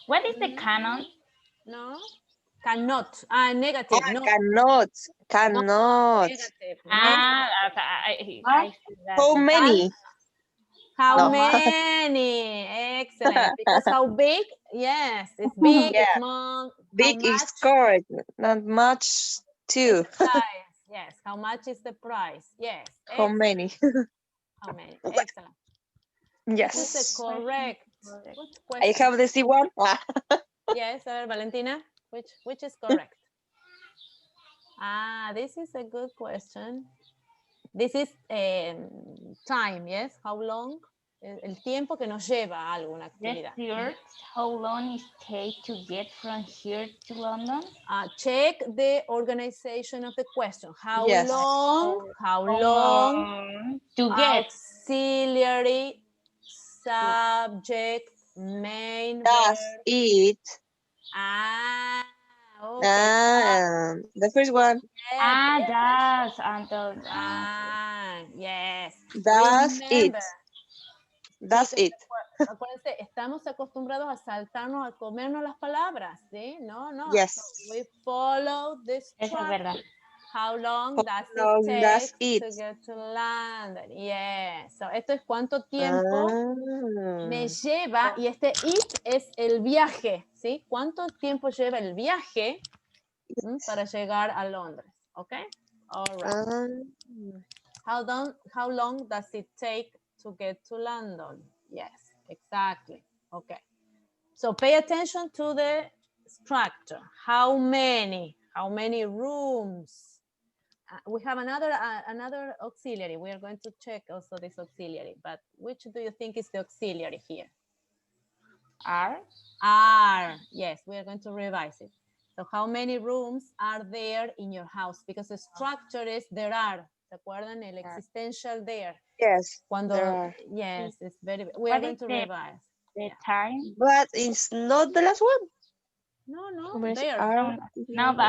What is the canon? No. Cannot. Negative. No. Cannot. Cannot. Negative. No. I see that. How many? How No. many? Excellent. Because how big? Yes, it's big, Yeah. it's small. Big how is much correct. Not much too. price? Yes. How much is the price? Yes. How Excellent. many? How many? Excellent. This is the Yes. correct. Correct. Which I question? have the C1. Yes, Valentina. Which is correct? This is a good question. This is time, yes? How long? El tiempo que nos lleva a alguna actividad. Desert. How long it take to get from here to London? Check the organization of the question. How Yes. long? How long? To get. Auxiliary, subject, main Does verb. it? Okay. The first one. Yes, Does. Until. yes. Does Remember, it? Does chicos, it? acuérdense, estamos acostumbrados a saltarnos, a comernos las palabras, ¿sí? No, no. Yes. So we follow this Eso es verdad. How long How does long it does take it? to get to London? Yes. So esto es cuánto tiempo me lleva, y este it es el viaje, ¿sí? ¿Cuánto tiempo lleva el viaje para llegar a Londres? ¿Ok? All right. How long does it take to get to London? Yes, exactly. Okay. So pay attention to the structure. How many? How many rooms? We have another auxiliary. We are going to check also this auxiliary, but which do you think is the auxiliary here? Are. Yes, we are going to revise it. So how many rooms are there in your house? Because the structure is there are. ¿Se acuerdan? El existential there. Yes. Cuando, there are. yes, it's very, we are going to revise. The time? But it's not the last one. No, How there. are? No, but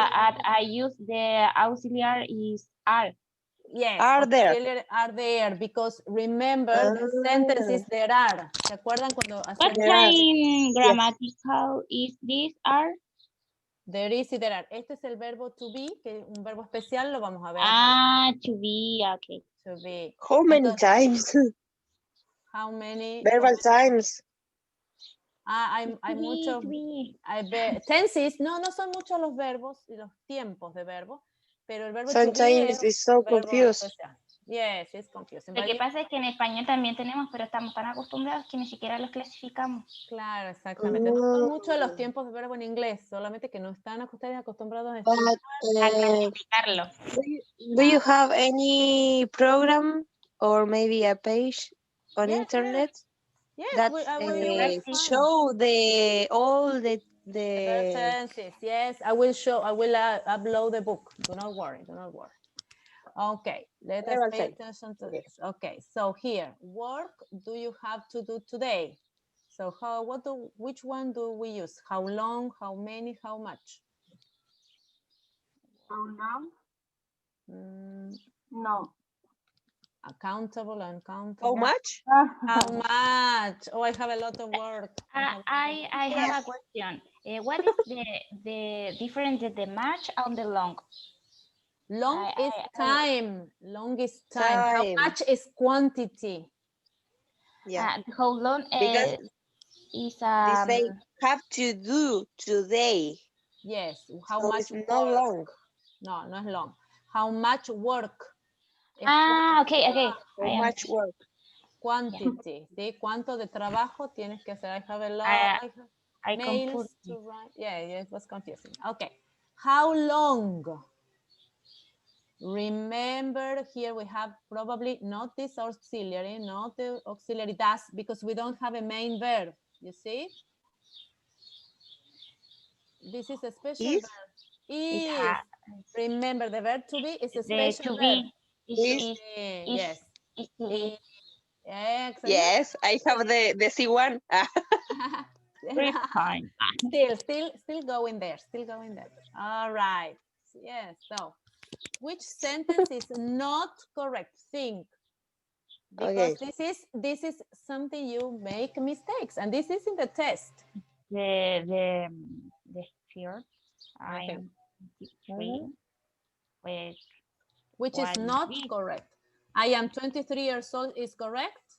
I use the auxiliary is are. Yes, Are there? auxiliary are there because remember the sentence is there are. ¿Se acuerdan cuando What hacemos kind grammatical is this are? there is y there are? Este es el verbo to be, que un verbo especial lo vamos a ver acá. To be, okay. To be. How many Entonces, times? how many? Verbal times. Hay muchos. Tenses, no son muchos los verbos y los tiempos de verbo, pero el verbo to be Sometimes it's so un verbo confused. especial. Yes, it's confusing. Lo que pasa es que en español también tenemos, pero estamos tan acostumbrados que ni siquiera los clasificamos. Claro, exactamente. No son muchos los tiempos de verbo en inglés, solamente que no están ustedes acostumbrados a But, A clasificarlo. do you have any program or maybe a page on Yes, internet Yes, that I will find show all the tenses. Yes, I will upload the book. Do not worry. Okay, let us Verbal pay time. attention to this. Okay, so here, work do you have to do today? So which one do we use? How long, how many, how much? How long? No. Accountable, uncountable. How much? How much? Oh, I have a lot of work. I have a question. What is the difference of the match and the long? Long is time. Long is time. How Time. much is quantity? Yeah. How long Because is they say have to do today. Yes. How So much it's not work? long. No, no es long. How much work? Okay. How much work? Quantity. ¿Sí? ¿Cuánto de trabajo tienes que hacer? I have a lot. I mails confused to write. Yeah, it was confusing. Okay. How long? Remember, here we have probably not this auxiliary, not the auxiliary does, because we don't have a main verb. You see? This is a special Is? verb. It Is. has Remember, the verb to be is a the special to verb. be Is. Yes. is to be. Excellent. Yes, I have the C1. Very fine. Still going there. Still going there. All right. Yes. So, which sentence is not correct? Think. Because Okay. this is something you make mistakes, and this is in the test. The fear. I Okay. am 23. With Which is what not is correct. I am 23 years old is correct?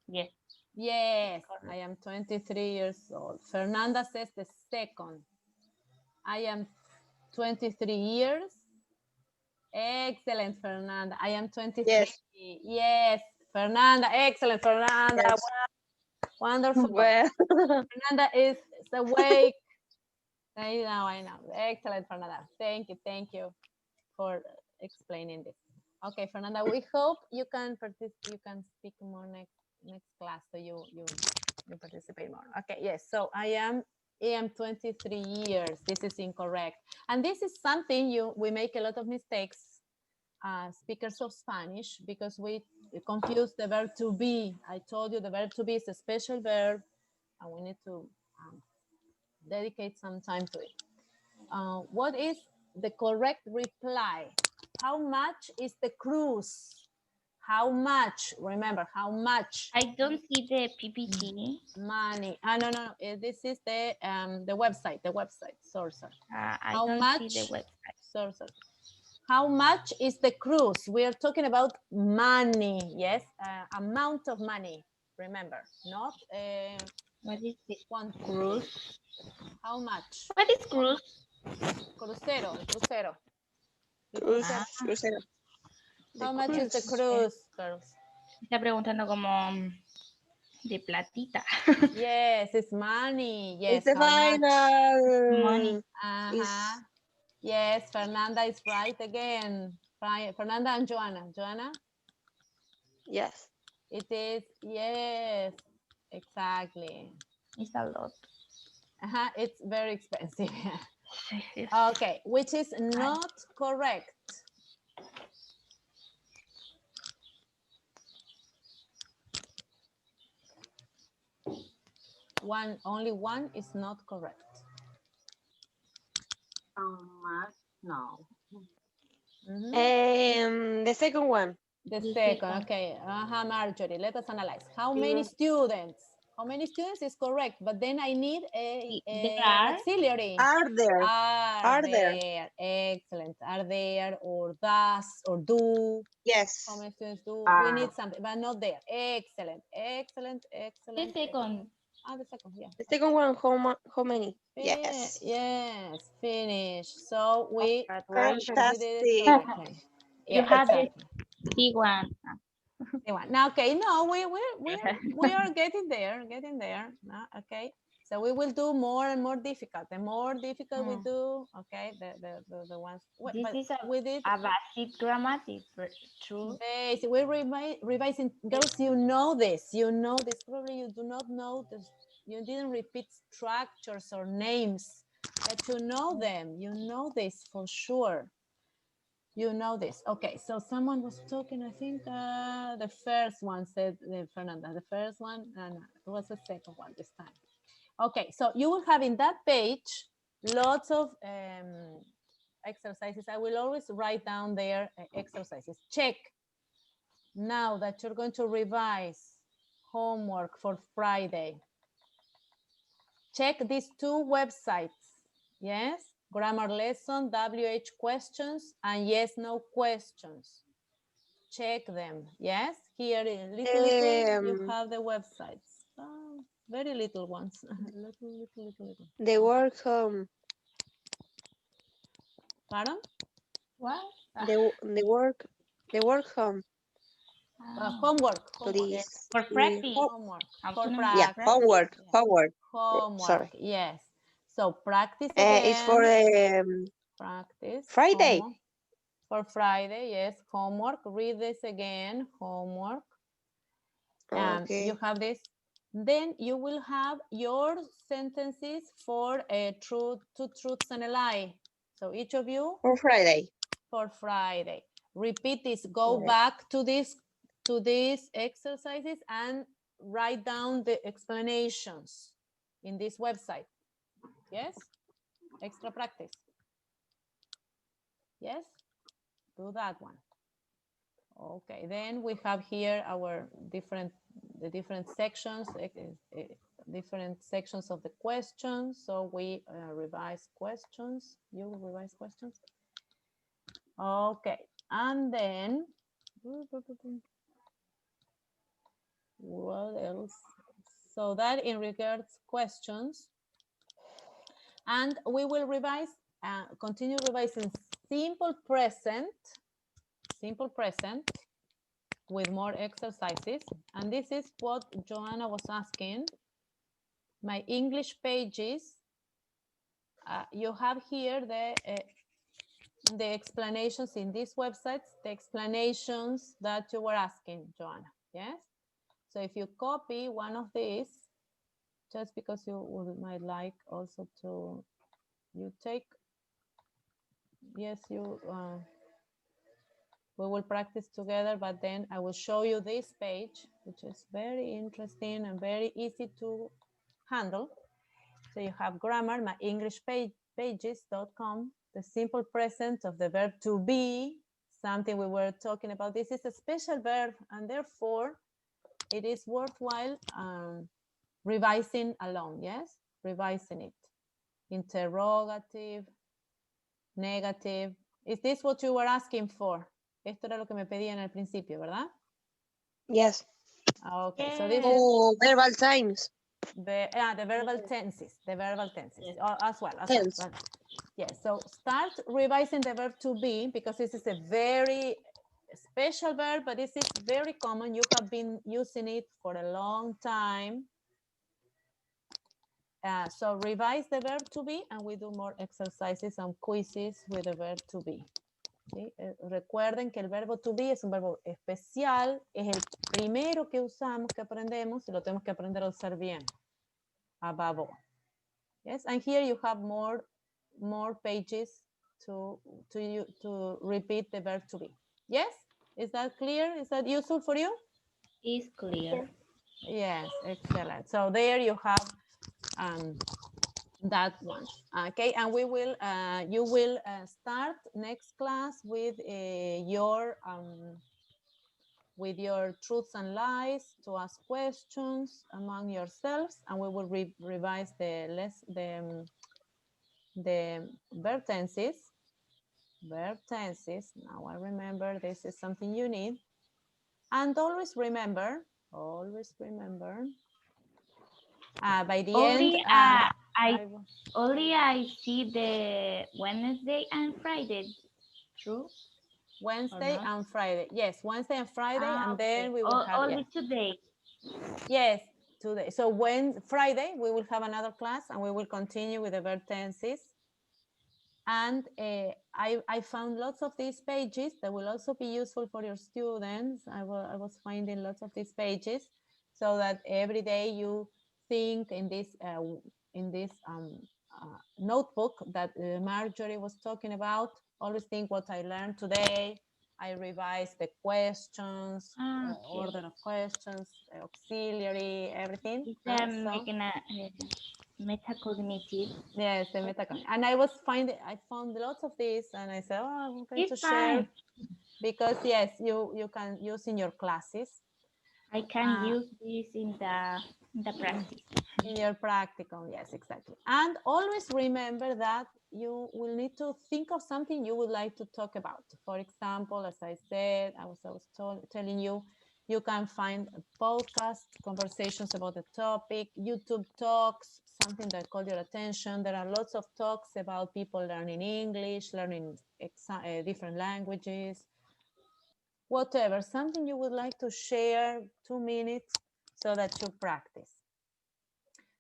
yes. Yes, Correct. I am 23 years old. Fernanda says the second. I am 23 years. Excellent, Fernanda. I am 23. Yes. Yes, Fernanda. Excellent, Fernanda. Yes. Wow, wonderful. Well, Fernanda is awake. I know. Excellent, Fernanda. Thank you for explaining this. Okay, Fernanda, we hope you can you can speak more next class, so you participate more. Okay, yes. So I am 23 years. This is incorrect, and this is something we make a lot of mistakes, speakers of Spanish, because we confuse the verb to be. I told you the verb to be is a special verb, and we need to dedicate some time to it. What is the correct reply? How much is the cruise? How much? Remember, how much? I don't see the PPT. Money. No. This is the website. The website. Sorry. I How don't much? see the website. Sorry. How much is the cruise? We are talking about money. Yes, amount of money. Remember, not What is this? one Cruise? How much? What is cruise? Crucero. Crucero. Cruz, Ah, crucero. How much is the Cruise. cruise, girls? está preguntando como de platita. Yes, it's money. Yes, It's the how much? final. Uh-huh. Yes, Fernanda is right again. Fernanda and Joanna. Joanna? Yes. It is, yes, exactly. It's a lot. It's very expensive. Yes. Okay, which is not correct? Only one is not correct. No. Mhm. The second one. The The second, second. okay. Marjorie, let us analyze. How many students? How many students is correct, but then I need There an are. auxiliary. Are there? Are there? there. Excellent. Are there, or does, or do. Yes. How many students do? We need something, but not there. Excellent. The second. The second, yeah. The second one, how many? Yes. Yes, finish. So we did it Fantastic. correctly. You Yeah, have exactly. the one. Now, okay, no, we are getting there. No, okay, so we will do more and more difficult. The more difficult we do, okay, the ones. This But is we did a basic grammatic. True. basic. We're revising. Girls, you know this. You know this. Probably you do not know this. You didn't repeat structures or names, but you know them. You know this for sure. You know this. Okay, so someone was talking, I think the first one said, Fernanda, the first one, no, it was the second one this time. Okay, so you will have in that page lots of exercises. I will always write down there exercises. Check. Now that you're going to revise homework for Friday, check these two websites, yes? Grammar lesson, WH questions, and yes, no questions. Check them, yes? Here, little, you have the websites. Very little ones. little. The work home. Pardon? What? The work home. Homework. Please. For practice. Homework. For Yeah, practice. homework. Homework. Sorry. Yes. So practice again. It's for practice. Friday. Homework. For Friday, yes. Homework. Read this again. Homework. Okay. You have this. Then you will have your sentences for two truths and a lie. So each of you For Friday. for Friday. Repeat this. Go Right. back to these exercises and write down the explanations in this website. Yes? Extra practice. Yes? Do that one. Okay, then we have here our different sections, different sections of the questions. So we revise questions. You will revise questions. Okay, and then what else? So that in regards questions, and we will revise, continue revising simple present with more exercises. And this is what Joanna was asking. My English pages, you have here the explanations in these websites, the explanations that you were asking, Joanna, yes? So if you copy one of these, just because you might like also to, you take, yes, we will practice together, but then I will show you this page, which is very interesting and very easy to handle. So you have grammar, my English pages.com, the simple present of the verb to be, something we were talking about. This is a special verb, and therefore it is worthwhile revising along, yes? Revising it. Interrogative, negative. Is this what you were asking for? Esto era lo que me pedían al principio, ¿verdad? Yes. Okay, so this is Oh, verbal times. the verbal tenses, Yes. as well. Tense. Well. Yes, so start revising the verb to be, because this is a very special verb, but this is very common. You have been using it for a long time. So revise the verb to be, and we do more exercises and quizzes with the verb to be. ¿Sí? Recuerden que el verbo to be es un verbo especial, es el primero que usamos, que aprendemos, y lo tenemos que aprender a usar bien. Above all. Yes, and here you have more pages to repeat the verb to be. Yes, is that clear? Is that useful for you? Is clear. Yes, excellent. So there you have that one. Okay, and we will you will start next class with your truths and lies, to ask questions among yourselves, and we will revise the verb tenses. Verb tenses. Now I remember this is something you need, and always remember. By the Only end, I see the Wednesday and Friday. True. Wednesday not? and Friday. Yes, Wednesday and Friday, and Okay. then we will have Only today. yes, today. So when Friday we will have another class, and we will continue with the verb tenses. And I found lots of these pages that will also be useful for your students. I was finding lots of these pages, so that every day you think in this notebook that Marjorie was talking about. Always think what I learned today. I revise the questions, order of questions, auxiliary, everything. It's making a metacognitive. Yes, the metacognitive. And I found lots of these, and I said, oh, I'm going to It's share, fine. because yes, you can use in your classes. I can use this in the practice. In your practicum, yes, exactly. And always remember that you will need to think of something you would like to talk about. For example, as I said, I was telling you, you can find podcast conversations about the topic, YouTube talks, something that caught your attention. There are lots of talks about people learning English, learning different languages, whatever, something you would like to share, 2 minutes, so that you practice.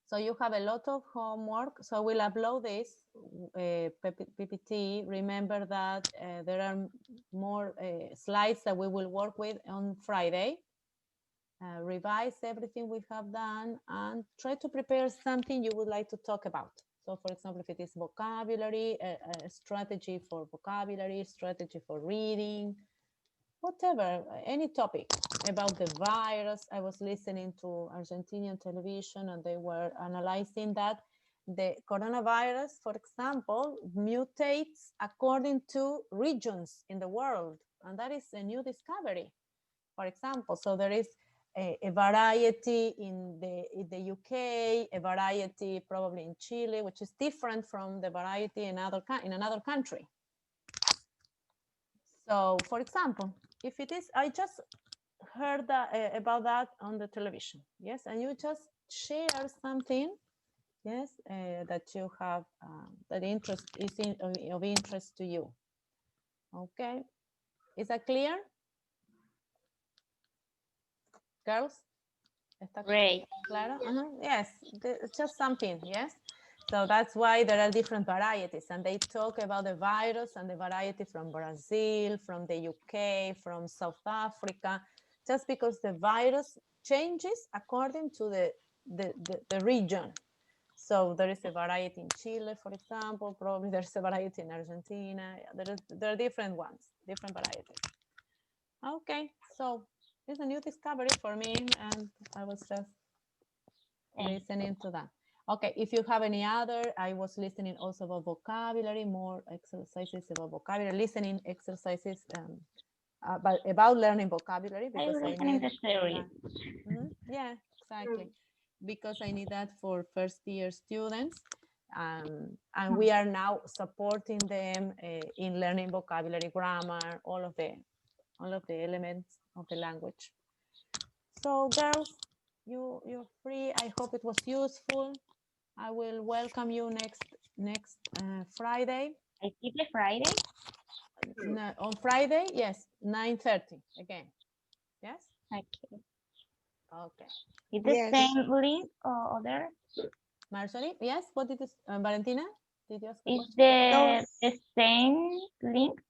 So you have a lot of homework. So we'll upload this PPT. Remember that there are more slides that we will work with on Friday. revise everything we have done and try to prepare something you would like to talk about. So for example, if it is vocabulary, a strategy for vocabulary, strategy for reading, whatever, any topic about the virus. I was listening to Argentinian television and they were analyzing that the coronavirus, for example, mutates according to regions in the world. And that is a new discovery, for example. So there is a variety in the UK, a variety probably in Chile, which is different from the variety in another country. So, for example, if it is, I just heard about that on the television, yes, and you just share something, yes, that you have that interest is of interest to you. Okay, is that clear, girls? Great. Claro? Yes, just something, yes. So that's why there are different varieties, and they talk about the virus and the variety from Brazil, from the UK, from South Africa, just because the virus changes according to the region. So there is a variety in Chile, for example, probably there's a variety in Argentina. There are different ones, different varieties. Okay, so it's a new discovery for me, and I was just listening to that. Okay, if you have any other, I was listening also about vocabulary, more exercises about vocabulary, listening exercises about learning vocabulary. I Because listen in the theory. Yeah, exactly. Because I need that for first year students. And we are now supporting them in learning vocabulary, grammar, all of the elements of the language. So girls, you're free. I hope it was useful. I will welcome you next Friday. I keep the Friday. No, on Friday, yes, 9:30 again. Yes. Okay. Okay. Is the Yes. same link or other? Marjorie, yes. What did you, Valentina? Did you ask a Is question? the same link?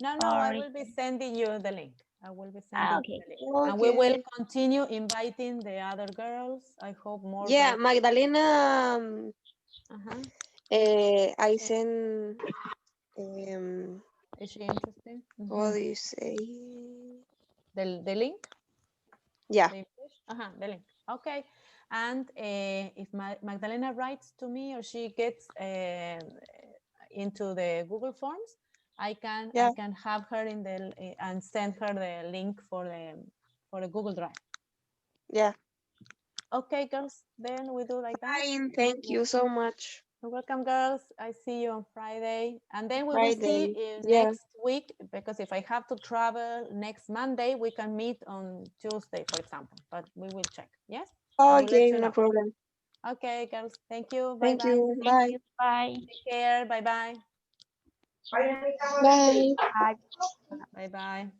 No, I will be sending you the link. I will be sending Okay. you the link. Okay. And we will continue inviting the other girls. I hope more. Yeah, girls. Magdalena, I Yeah. send, Is she interested? what do you say? The link? Yeah. The link. Okay. And if Magdalena writes to me or she gets into the Google Forms, I can have her in the and send her the link for the Google Drive. Yeah. Okay, girls. Then we do like that. Fine. Thank you so much. You're welcome, girls. I see you on Friday. And then we will Friday. see Yeah. next week, because if I have to travel next Monday, we can meet on Tuesday, for example. But we will check. Yes? Okay, no problem. Okay, girls. Thank you. Thank Bye-bye. you. Bye. Bye. Take care. Bye-bye. Bye. Bye-bye.